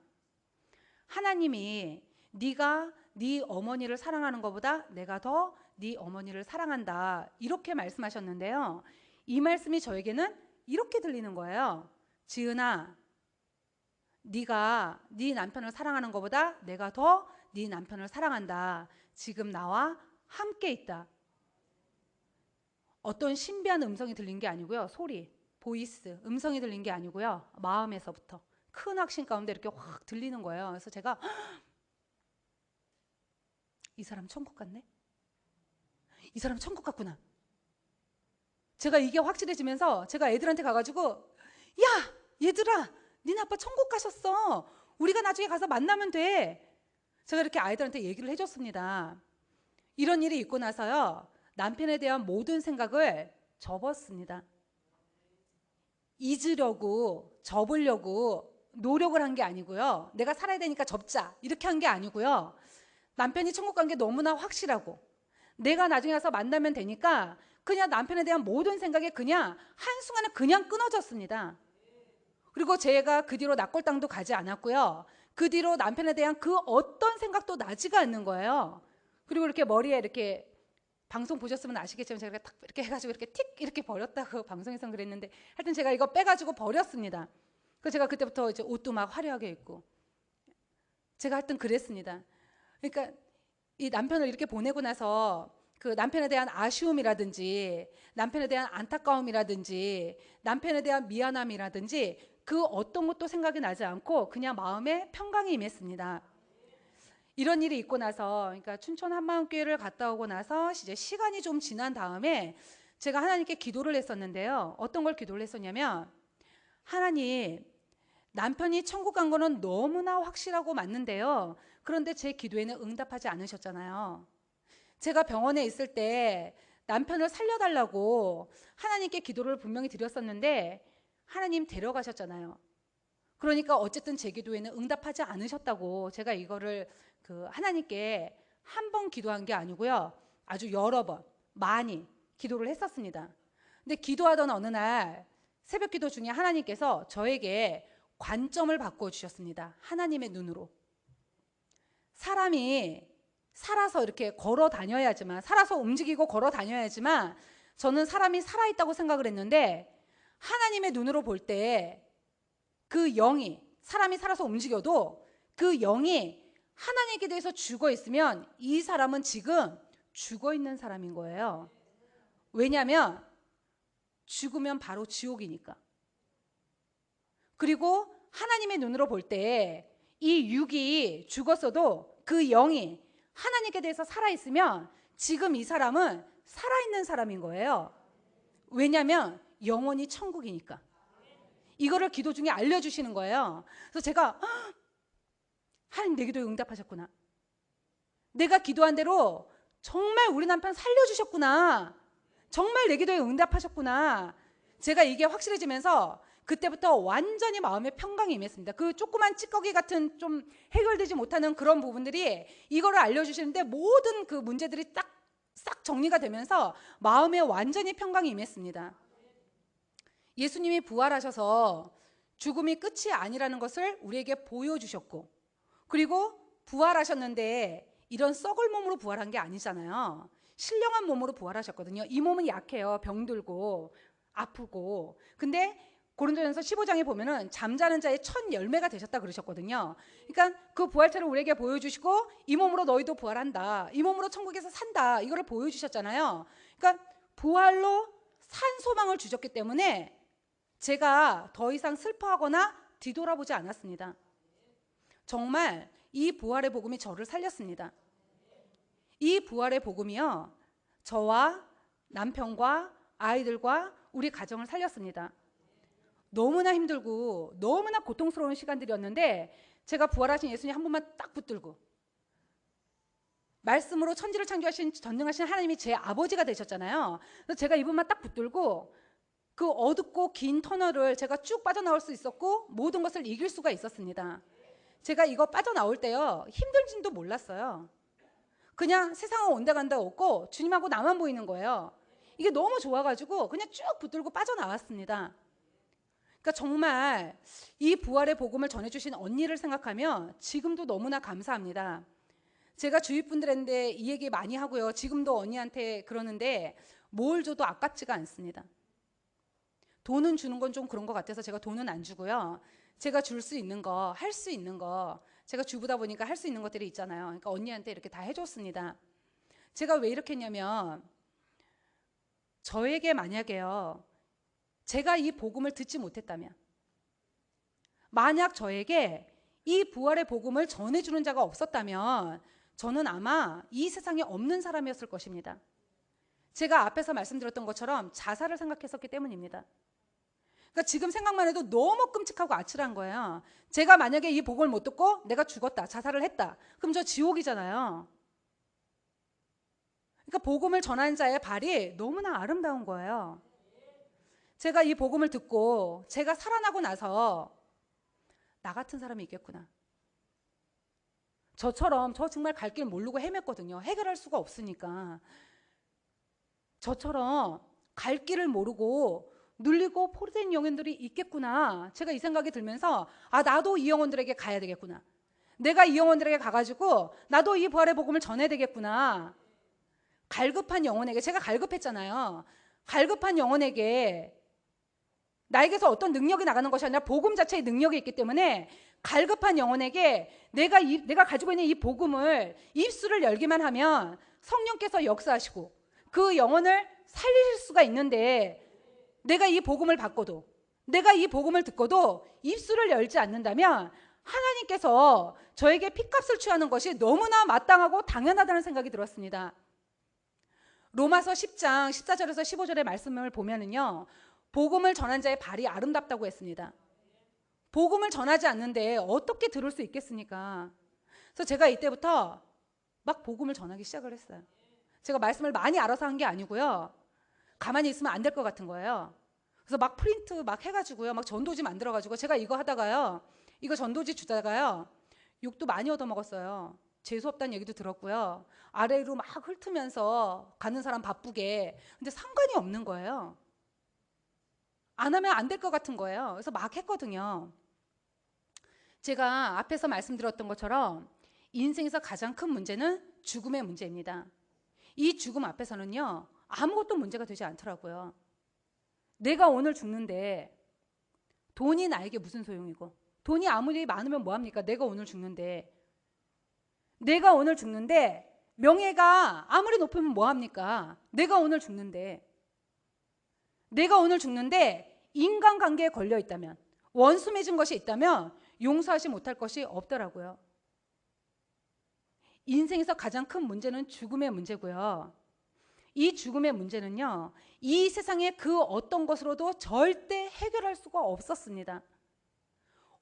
하나님이 네가 네 어머니를 사랑하는 것보다 내가 더 네 어머니를 사랑한다 이렇게 말씀하셨는데요. 이 말씀이 저에게는 이렇게 들리는 거예요. 지은아, 네가 네 남편을 사랑하는 것보다 내가 더 네 남편을 사랑한다. 지금 나와 함께 있다. 어떤 신비한 음성이 들린 게 아니고요. 소리, 보이스, 음성이 들린 게 아니고요. 마음에서부터 큰 확신 가운데 이렇게 확 들리는 거예요. 그래서 제가 이 사람 천국 같네? 이 사람 천국 같구나. 제가 이게 확실해지면서 제가 애들한테 가가지고 야, 얘들아, 니네 아빠 천국 가셨어. 우리가 나중에 가서 만나면 돼. 제가 이렇게 아이들한테 얘기를 해줬습니다. 이런 일이 있고 나서요. 남편에 대한 모든 생각을 접었습니다. 잊으려고, 접으려고 노력을 한 게 아니고요. 내가 살아야 되니까 접자 이렇게 한 게 아니고요. 남편이 천국 간 게 너무나 확실하고 내가 나중에 가서 만나면 되니까 그냥 남편에 대한 모든 생각이 그냥 한순간에 그냥 끊어졌습니다. 그리고 제가 그 뒤로 낙골당도 가지 않았고요. 그 뒤로 남편에 대한 그 어떤 생각도 나지가 않는 거예요. 그리고 이렇게 머리에 이렇게 방송 보셨으면 아시겠지만 제가 딱 이렇게 해가지고 이렇게 틱 이렇게 버렸다고 방송에서 그랬는데 하여튼 제가 이거 빼가지고 버렸습니다. 그래서 제가 그때부터 이제 옷도 막 화려하게 입고 제가 하여튼 그랬습니다. 그러니까 이 남편을 이렇게 보내고 나서 그 남편에 대한 아쉬움이라든지 남편에 대한 안타까움이라든지 남편에 대한 미안함이라든지 그 어떤 것도 생각이 나지 않고 그냥 마음에 평강이 임했습니다. 이런 일이 있고 나서 그러니까 춘천 한마음교회를 갔다 오고 나서 이제 시간이 좀 지난 다음에 제가 하나님께 기도를 했었는데요. 어떤 걸 기도를 했었냐면 하나님, 남편이 천국 간 거는 너무나 확실하고 맞는데요. 그런데 제 기도에는 응답하지 않으셨잖아요. 제가 병원에 있을 때 남편을 살려달라고 하나님께 기도를 분명히 드렸었는데 하나님 데려가셨잖아요. 그러니까 어쨌든 제 기도에는 응답하지 않으셨다고 제가 이거를 그 하나님께 한 번 기도한 게 아니고요. 아주 여러 번 많이 기도를 했었습니다. 근데 기도하던 어느 날 새벽 기도 중에 하나님께서 저에게 관점을 바꿔주셨습니다. 하나님의 눈으로. 사람이 살아서 이렇게 걸어 다녀야지만, 살아서 움직이고 걸어 다녀야지만 저는 사람이 살아있다고 생각을 했는데 하나님의 눈으로 볼 때 그 영이, 사람이 살아서 움직여도 그 영이 하나님께 대해서 죽어 있으면 이 사람은 지금 죽어 있는 사람인 거예요. 왜냐하면 죽으면 바로 지옥이니까. 그리고 하나님의 눈으로 볼 때 이 육이 죽었어도 그 영이 하나님께 대해서 살아있으면 지금 이 사람은 살아있는 사람인 거예요. 왜냐하면 영원히 천국이니까. 이거를 기도 중에 알려주시는 거예요. 그래서 제가 하나님 내 기도에 응답하셨구나. 내가 기도한 대로 정말 우리 남편 살려주셨구나. 정말 내 기도에 응답하셨구나. 제가 이게 확실해지면서 그때부터 완전히 마음의 평강이 임했습니다. 그 조그만 찌꺼기 같은 좀 해결되지 못하는 그런 부분들이 이거를 알려주시는데 모든 그 문제들이 싹 정리가 되면서 마음에 완전히 평강이 임했습니다. 예수님이 부활하셔서 죽음이 끝이 아니라는 것을 우리에게 보여주셨고, 그리고 부활하셨는데 이런 썩을 몸으로 부활한 게 아니잖아요. 신령한 몸으로 부활하셨거든요. 이 몸은 약해요. 병들고 아프고. 근데 고린도전서 15장에 보면은 잠자는 자의 첫 열매가 되셨다 그러셨거든요. 그러니까 그 부활체를 우리에게 보여주시고 이 몸으로 너희도 부활한다. 이 몸으로 천국에서 산다. 이거를 보여주셨잖아요. 그러니까 부활로 산 소망을 주셨기 때문에 제가 더 이상 슬퍼하거나 뒤돌아보지 않았습니다. 정말 이 부활의 복음이 저를 살렸습니다. 이 부활의 복음이요, 저와 남편과 아이들과 우리 가정을 살렸습니다. 너무나 힘들고 너무나 고통스러운 시간들이었는데 제가 부활하신 예수님 한 번만 딱 붙들고, 말씀으로 천지를 창조하신 전능하신 하나님이 제 아버지가 되셨잖아요. 그래서 제가 이분만 딱 붙들고 그 어둡고 긴 터널을 제가 쭉 빠져나올 수 있었고 모든 것을 이길 수가 있었습니다. 제가 이거 빠져나올 때요, 힘들진도 몰랐어요. 그냥 세상은 온데간데 없고 주님하고 나만 보이는 거예요. 이게 너무 좋아가지고 그냥 쭉 붙들고 빠져나왔습니다. 그러니까 정말 이 부활의 복음을 전해주신 언니를 생각하면 지금도 너무나 감사합니다. 제가 주위 분들한테 이 얘기 많이 하고요, 지금도 언니한테 그러는데 뭘 줘도 아깝지가 않습니다. 돈은 주는 건 좀 그런 것 같아서 제가 돈은 안 주고요, 제가 줄 수 있는 거, 할 수 있는 거, 제가 주부다 보니까 할 수 있는 것들이 있잖아요. 그러니까 언니한테 이렇게 다 해줬습니다. 제가 왜 이렇게 했냐면, 저에게 만약에요, 제가 이 복음을 듣지 못했다면, 만약 저에게 이 부활의 복음을 전해주는 자가 없었다면 저는 아마 이 세상에 없는 사람이었을 것입니다. 제가 앞에서 말씀드렸던 것처럼 자살을 생각했었기 때문입니다. 그러니까 지금 생각만 해도 너무 끔찍하고 아찔한 거예요. 제가 만약에 이 복음을 못 듣고 내가 죽었다, 자살을 했다, 그럼 저 지옥이잖아요. 그러니까 복음을 전하는 자의 발이 너무나 아름다운 거예요. 제가 이 복음을 듣고 제가 살아나고 나서 나 같은 사람이 있겠구나. 저처럼, 저 정말 갈 길 모르고 헤맸거든요. 해결할 수가 없으니까. 저처럼 갈 길을 모르고 눌리고 포로된 영혼들이 있겠구나. 제가 이 생각이 들면서 나도 이 영혼들에게 가야 되겠구나. 내가 이 영혼들에게 가가지고 나도 이 부활의 복음을 전해야 되겠구나. 갈급한 영혼에게, 제가 갈급했잖아요. 갈급한 영혼에게 나에게서 어떤 능력이 나가는 것이 아니라 복음 자체의 능력이 있기 때문에 갈급한 영혼에게 내가 가지고 있는 이 복음을 입술을 열기만 하면 성령께서 역사하시고 그 영혼을 살리실 수가 있는데, 내가 이 복음을 받고도, 내가 이 복음을 듣고도 입술을 열지 않는다면 하나님께서 저에게 핏값을 취하는 것이 너무나 마땅하고 당연하다는 생각이 들었습니다. 로마서 10장 14절에서 15절의 말씀을 보면은요, 복음을 전한 자의 발이 아름답다고 했습니다. 복음을 전하지 않는데 어떻게 들을 수 있겠습니까? 그래서 제가 이때부터 막 복음을 전하기 시작을 했어요. 제가 말씀을 많이 알아서 한 게 아니고요, 가만히 있으면 안 될 것 같은 거예요. 그래서 막 프린트 막 해가지고요, 막 전도지 만들어가지고, 제가 이거 하다가요, 이거 전도지 주다가요, 욕도 많이 얻어먹었어요. 재수없다는 얘기도 들었고요, 아래로 막 훑으면서 가는 사람 바쁘게. 근데 상관이 없는 거예요. 안 하면 안 될 것 같은 거예요. 그래서 막 했거든요. 제가 앞에서 말씀드렸던 것처럼 인생에서 가장 큰 문제는 죽음의 문제입니다. 이 죽음 앞에서는요, 아무것도 문제가 되지 않더라고요. 내가 오늘 죽는데 돈이 나에게 무슨 소용이고, 돈이 아무리 많으면 뭐합니까? 내가 오늘 죽는데 명예가 아무리 높으면 뭐합니까? 내가 오늘 죽는데 인간관계에 걸려 있다면, 원수 맺은 것이 있다면 용서하지 못할 것이 없더라고요. 인생에서 가장 큰 문제는 죽음의 문제고요. 이 죽음의 문제는요, 이 세상의 그 어떤 것으로도 절대 해결할 수가 없었습니다.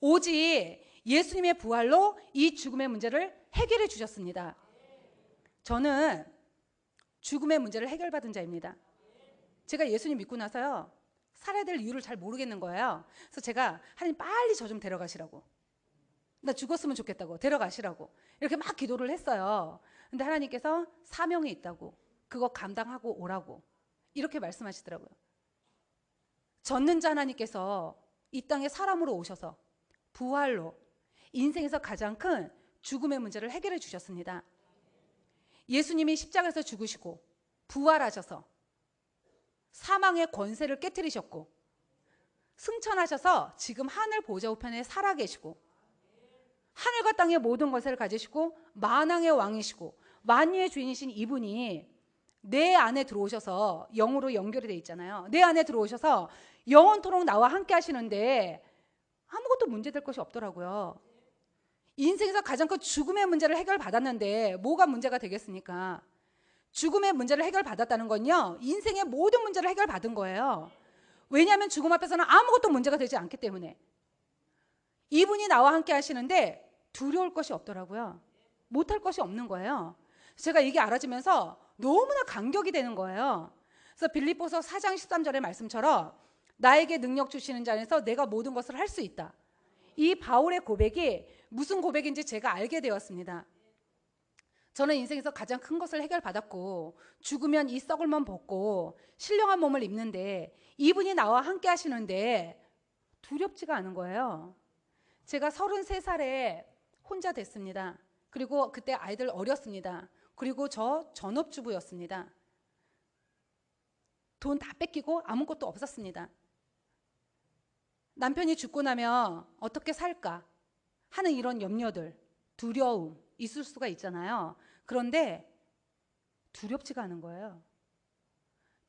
오직 예수님의 부활로 이 죽음의 문제를 해결해 주셨습니다. 저는 죽음의 문제를 해결받은 자입니다. 제가 예수님 믿고 나서요, 살아야 될 이유를 잘 모르겠는 거예요. 그래서 제가 하나님 빨리 저 좀 데려가시라고, 나 죽었으면 좋겠다고, 데려가시라고 이렇게 막 기도를 했어요. 근데 하나님께서 사명이 있다고, 그거 감당하고 오라고 이렇게 말씀하시더라고요. 전능자 하나님께서 이 땅에 사람으로 오셔서 부활로 인생에서 가장 큰 죽음의 문제를 해결해 주셨습니다. 예수님이 십자가에서 죽으시고 부활하셔서 사망의 권세를 깨트리셨고 승천하셔서 지금 하늘 보좌 우편에 살아계시고 하늘과 땅의 모든 것을 가지시고 만왕의 왕이시고 만유의 주인이신 이분이 내 안에 들어오셔서, 영으로 연결이 되어 있잖아요. 내 안에 들어오셔서 영원토록 나와 함께 하시는데 아무것도 문제될 것이 없더라고요. 인생에서 가장 큰 죽음의 문제를 해결받았는데 뭐가 문제가 되겠습니까? 죽음의 문제를 해결받았다는 건요, 인생의 모든 문제를 해결받은 거예요. 왜냐하면 죽음 앞에서는 아무것도 문제가 되지 않기 때문에. 이분이 나와 함께 하시는데 두려울 것이 없더라고요. 못할 것이 없는 거예요. 제가 이게 알아지면서 너무나 감격이 되는 거예요. 그래서 빌립보서 4장 13절의 말씀처럼 나에게 능력 주시는 자 안에서 내가 모든 것을 할 수 있다. 이 바울의 고백이 무슨 고백인지 제가 알게 되었습니다. 저는 인생에서 가장 큰 것을 해결받았고 죽으면 이 썩을 몸 벗고 신령한 몸을 입는데 이분이 나와 함께 하시는데 두렵지가 않은 거예요. 제가 33살에 혼자 됐습니다. 그리고 그때 아이들 어렸습니다. 그리고 저 전업주부였습니다. 돈 다 뺏기고 아무것도 없었습니다. 남편이 죽고 나면 어떻게 살까 하는 이런 염려들, 두려움 있을 수가 있잖아요. 그런데 두렵지가 않은 거예요.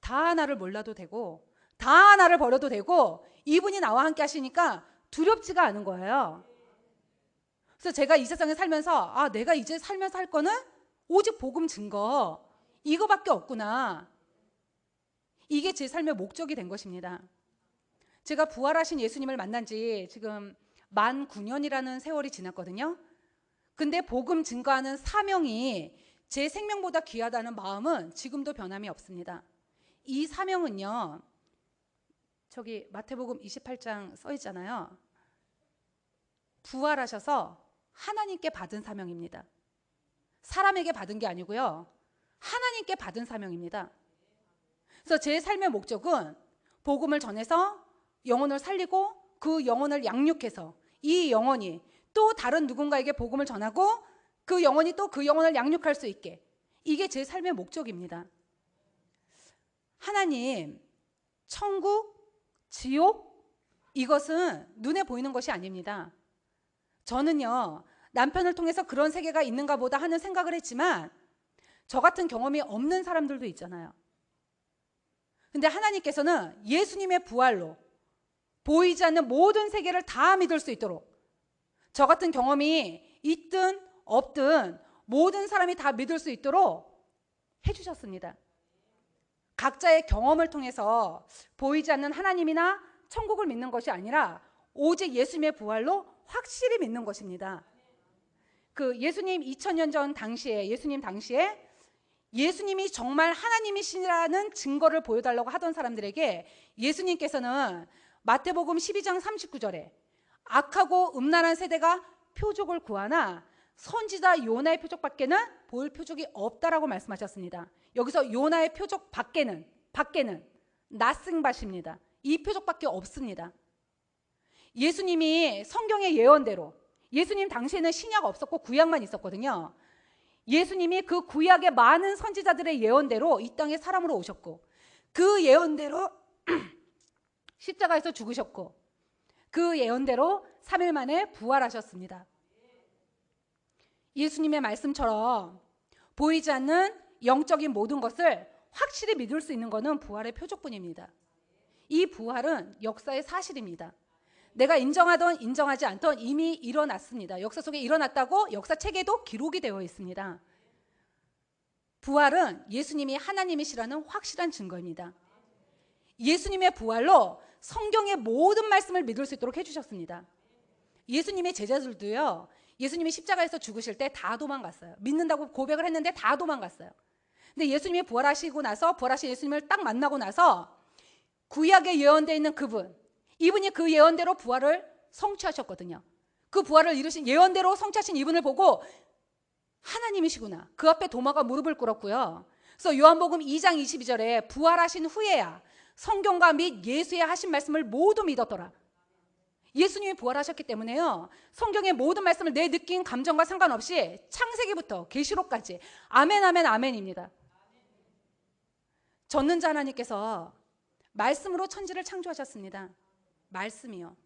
다 나를 몰라도 되고 다 나를 버려도 되고 이분이 나와 함께 하시니까 두렵지가 않은 거예요. 그래서 제가 이 세상에 살면서 내가 이제 살면서 할 거는 오직 복음 증거 이거밖에 없구나. 이게 제 삶의 목적이 된 것입니다. 제가 부활하신 예수님을 만난 지 지금 만 9년이라는 세월이 지났거든요. 근데 복음 증거하는 사명이 제 생명보다 귀하다는 마음은 지금도 변함이 없습니다. 이 사명은요, 저기 마태복음 28장 써 있잖아요. 부활하셔서 하나님께 받은 사명입니다. 사람에게 받은 게 아니고요, 하나님께 받은 사명입니다. 그래서 제 삶의 목적은 복음을 전해서 영혼을 살리고 그 영혼을 양육해서 이 영혼이 또 다른 누군가에게 복음을 전하고 그 영혼이 또 그 영혼을 양육할 수 있게, 이게 제 삶의 목적입니다. 하나님, 천국, 지옥, 이것은 눈에 보이는 것이 아닙니다. 저는요, 남편을 통해서 그런 세계가 있는가 보다 하는 생각을 했지만 저 같은 경험이 없는 사람들도 있잖아요. 근데 하나님께서는 예수님의 부활로 보이지 않는 모든 세계를 다 믿을 수 있도록 저 같은 경험이 있든 없든 모든 사람이 다 믿을 수 있도록 해주셨습니다. 각자의 경험을 통해서 보이지 않는 하나님이나 천국을 믿는 것이 아니라 오직 예수님의 부활로 확실히 믿는 것입니다. 그 예수님 2000년 전 당시에, 예수님 당시에 예수님이 정말 하나님이시라는 증거를 보여달라고 하던 사람들에게 예수님께서는 마태복음 12장 39절에 악하고 음란한 세대가 표적을 구하나 선지자 요나의 표적밖에는 보일 표적이 없다라고 말씀하셨습니다. 여기서 요나의 표적 밖에는 nothingbat입니다. 이 표적밖에 없습니다. 예수님이 성경의 예언대로, 예수님 당시에는 신약 없었고 구약만 있었거든요. 예수님이 그 구약의 많은 선지자들의 예언대로 이 땅에 사람으로 오셨고 그 예언대로 십자가에서 죽으셨고 그 예언대로 3일 만에 부활하셨습니다. 예수님의 말씀처럼 보이지 않는 영적인 모든 것을 확실히 믿을 수 있는 것은 부활의 표적뿐입니다. 이 부활은 역사의 사실입니다. 내가 인정하던 인정하지 않던 이미 일어났습니다. 역사 속에 일어났다고 역사책에도 기록이 되어 있습니다. 부활은 예수님이 하나님이시라는 확실한 증거입니다. 예수님의 부활로 성경의 모든 말씀을 믿을 수 있도록 해주셨습니다. 예수님의 제자들도요, 예수님이 십자가에서 죽으실 때 다 도망갔어요. 믿는다고 고백을 했는데 다 도망갔어요. 근데 예수님이 부활하시고 나서, 부활하신 예수님을 딱 만나고 나서 구약에 예언되어 있는 그분, 이분이 그 예언대로 부활을 성취하셨거든요. 그 부활을 이루신, 예언대로 성취하신 이분을 보고 하나님이시구나, 그 앞에 도마가 무릎을 꿇었고요. 그래서 요한복음 2장 22절에 부활하신 후에야 성경과 및 예수의 하신 말씀을 모두 믿었더라. 예수님이 부활하셨기 때문에요, 성경의 모든 말씀을 내 느낀 감정과 상관없이 창세기부터 계시록까지 아멘 아멘 아멘입니다. 전능자 하나님께서 말씀으로 천지를 창조하셨습니다. 말씀이요.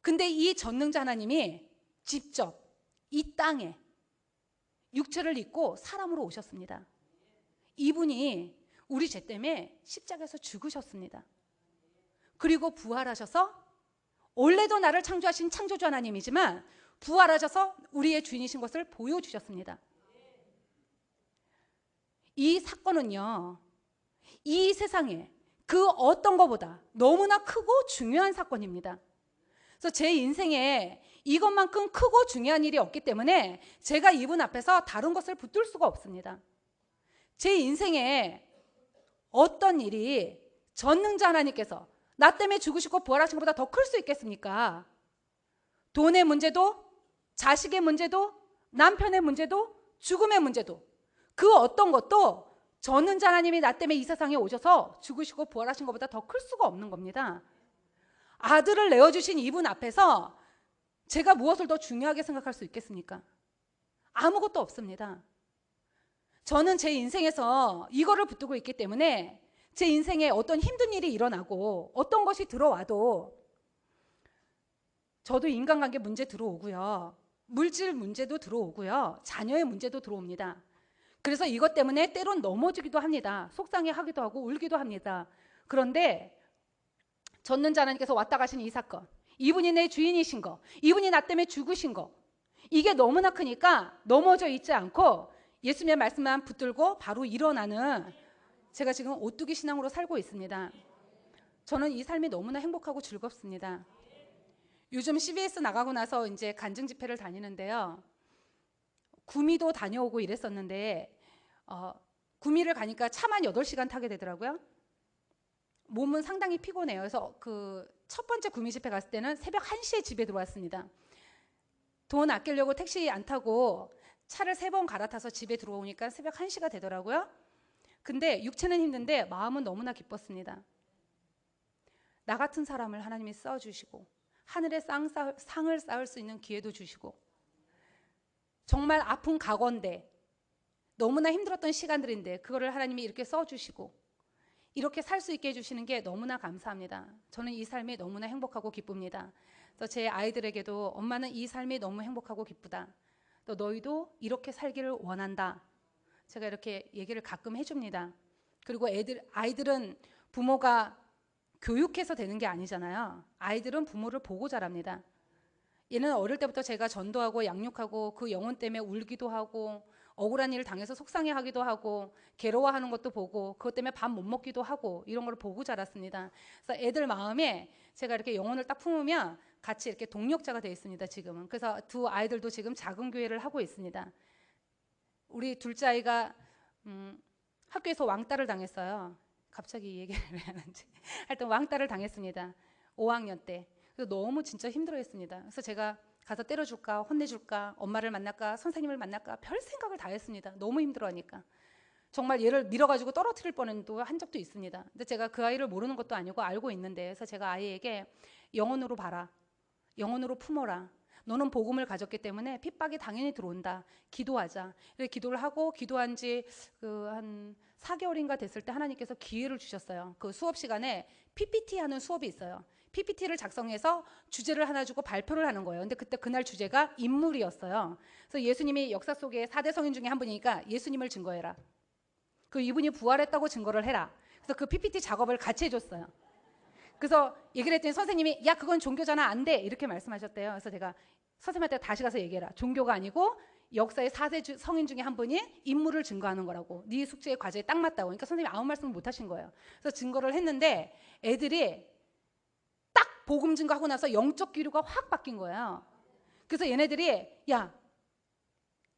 근데 이 전능자 하나님이 직접 이 땅에 육체를 입고 사람으로 오셨습니다. 이분이 우리 죄 때문에 십자가에서 죽으셨습니다. 그리고 부활하셔서, 원래도 나를 창조하신 창조주 하나님이지만 부활하셔서 우리의 주인이신 것을 보여주셨습니다. 이 사건은요, 이 세상에 그 어떤 것보다 너무나 크고 중요한 사건입니다. 그래서 제 인생에 이것만큼 크고 중요한 일이 없기 때문에 제가 이분 앞에서 다른 것을 붙들 수가 없습니다. 제 인생에 어떤 일이 전능자 하나님께서 나 때문에 죽으시고 부활하신 것보다 더 클 수 있겠습니까? 돈의 문제도, 자식의 문제도, 남편의 문제도, 죽음의 문제도, 그 어떤 것도 전능자 하나님이 나 때문에 이 세상에 오셔서 죽으시고 부활하신 것보다 더 클 수가 없는 겁니다. 아들을 내어주신 이분 앞에서 제가 무엇을 더 중요하게 생각할 수 있겠습니까? 아무것도 없습니다. 저는 제 인생에서 이거를 붙들고 있기 때문에 제 인생에 어떤 힘든 일이 일어나고 어떤 것이 들어와도, 저도 인간관계 문제 들어오고요, 물질 문제도 들어오고요, 자녀의 문제도 들어옵니다. 그래서 이것 때문에 때론 넘어지기도 합니다. 속상해하기도 하고 울기도 합니다. 그런데 전능자 하나님께서 왔다 가신 이 사건, 이분이 내 주인이신 거, 이분이 나 때문에 죽으신 거, 이게 너무나 크니까 넘어져 있지 않고 예수님의 말씀만 붙들고 바로 일어나는, 제가 지금 오뚜기 신앙으로 살고 있습니다. 저는 이 삶이 너무나 행복하고 즐겁습니다. 요즘 CBS 나가고 나서 이제 간증 집회를 다니는데요, 구미도 다녀오고 이랬었는데 구미를 가니까 차만 8시간 타게 되더라고요. 몸은 상당히 피곤해요. 그래서 그 첫 번째 구미 집회 갔을 때는 새벽 1시에 집에 들어왔습니다. 돈 아끼려고 택시 안 타고 차를 3번 갈아타서 집에 들어오니까 새벽 1시가 되더라고요. 근데 육체는 힘든데 마음은 너무나 기뻤습니다. 나 같은 사람을 하나님이 써주시고 하늘에 상을 쌓을 수 있는 기회도 주시고, 정말 아픈 과거인데 너무나 힘들었던 시간들인데 그거를 하나님이 이렇게 써주시고 이렇게 살 수 있게 해주시는 게 너무나 감사합니다. 저는 이 삶이 너무나 행복하고 기쁩니다. 그래서 제 아이들에게도 엄마는 이 삶이 너무 행복하고 기쁘다, 또 너희도 이렇게 살기를 원한다, 제가 이렇게 얘기를 가끔 해줍니다. 그리고 아이들은 부모가 교육해서 되는 게 아니잖아요. 아이들은 부모를 보고 자랍니다. 얘는 어릴 때부터 제가 전도하고 양육하고 그 영혼 때문에 울기도 하고 억울한 일을 당해서 속상해하기도 하고 괴로워하는 것도 보고 그것 때문에 밥 못 먹기도 하고 이런 걸 보고 자랐습니다. 그래서 애들 마음에 제가 이렇게 영혼을 딱 품으면 같이 이렇게 동력자가 되어 있습니다. 지금은. 그래서 두 아이들도 지금 작은 교회를 하고 있습니다. 우리 둘째 아이가 학교에서 왕따를 당했어요. 갑자기 이 얘기를 왜 하는지. 하여튼 왕따를 당했습니다. 5학년 때. 그래서 너무 진짜 힘들어했습니다. 그래서 제가 가서 때려줄까, 혼내줄까, 엄마를 만날까, 선생님을 만날까, 별 생각을 다 했습니다. 너무 힘들어하니까. 정말 얘를 밀어가지고 떨어뜨릴 뻔도 한 적도 있습니다. 근데 제가 그 아이를 모르는 것도 아니고 알고 있는데, 그래서 제가 아이에게 영혼으로 봐라, 영혼으로 품어라, 너는 복음을 가졌기 때문에 핍박이 당연히 들어온다, 기도하자. 그래서 기도를 하고 기도한 지 한 4개월인가 됐을 때 하나님께서 기회를 주셨어요. 그 수업 시간에 PPT 하는 수업이 있어요. PPT를 작성해서 주제를 하나 주고 발표를 하는 거예요. 근데 그날 주제가 인물이었어요. 그래서 예수님이 역사 속에 4대 성인 중에 한 분이니까 예수님을 증거해라. 그 이분이 부활했다고 증거를 해라. 그래서 그 PPT 작업을 같이 해줬어요. 그래서 얘기를 했더니 선생님이 야 그건 종교잖아, 안 돼, 이렇게 말씀하셨대요. 그래서 제가 선생님한테 다시 가서 얘기해라. 종교가 아니고 역사의 4대 성인 중에 한 분이 인물을 증거하는 거라고. 네 숙제의 과제에 딱 맞다고. 그러니까 선생님이 아무 말씀을 못 하신 거예요. 그래서 증거를 했는데 애들이 딱 복음 증거하고 나서 영적 기류가 확 바뀐 거예요. 그래서 얘네들이 야,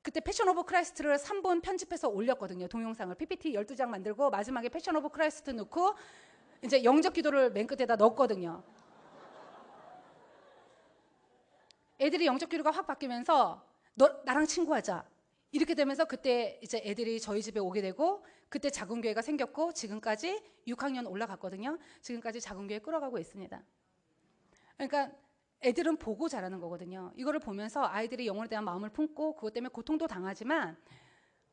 그때 패션 오브 크라이스트를 3분 편집해서 올렸거든요. 동영상을 PPT 12장 만들고 마지막에 패션 오브 크라이스트 넣고 이제 영적 기도를 맨 끝에다 넣었거든요. 애들이 영적 기류가 확 바뀌면서 너 나랑 친구하자. 이렇게 되면서 그때 이제 애들이 저희 집에 오게 되고 그때 작은 교회가 생겼고 지금까지 6학년 올라갔거든요. 지금까지 작은 교회 끌어가고 있습니다. 그러니까 애들은 보고 자라는 거거든요. 이거를 보면서 아이들이 영혼에 대한 마음을 품고 그것 때문에 고통도 당하지만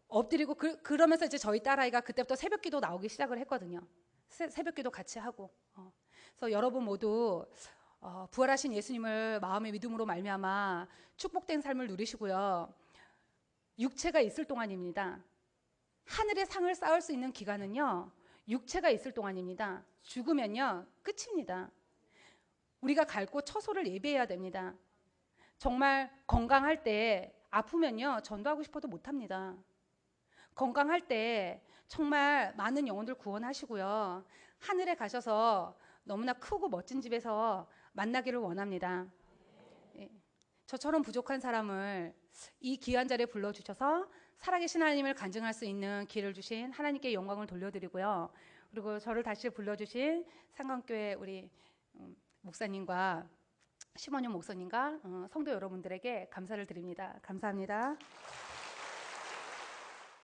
엎드리고 그러면서 이제 저희 딸아이가 그때부터 새벽기도 나오기 시작을 했거든요. 새벽기도 같이 하고. 그래서 여러분 모두 부활하신 예수님을 마음의 믿음으로 말미암아 축복된 삶을 누리시고요. 육체가 있을 동안입니다. 하늘의 상을 쌓을 수 있는 기간은요. 육체가 있을 동안입니다. 죽으면요. 끝입니다. 우리가 갈 곳 처소를 예비해야 됩니다. 정말 건강할 때 아프면요. 전도하고 싶어도 못합니다. 건강할 때 정말 많은 영혼들 구원하시고요. 하늘에 가셔서 너무나 크고 멋진 집에서 만나기를 원합니다. 저처럼 부족한 사람을 이 귀한 자리에 불러주셔서 살아계신 하나님을 간증할 수 있는 기회를 주신 하나님께 영광을 돌려드리고요. 그리고 저를 다시 불러주신 상강교회 우리 목사님과 심원영 목사님과 성도 여러분들에게 감사를 드립니다. 감사합니다.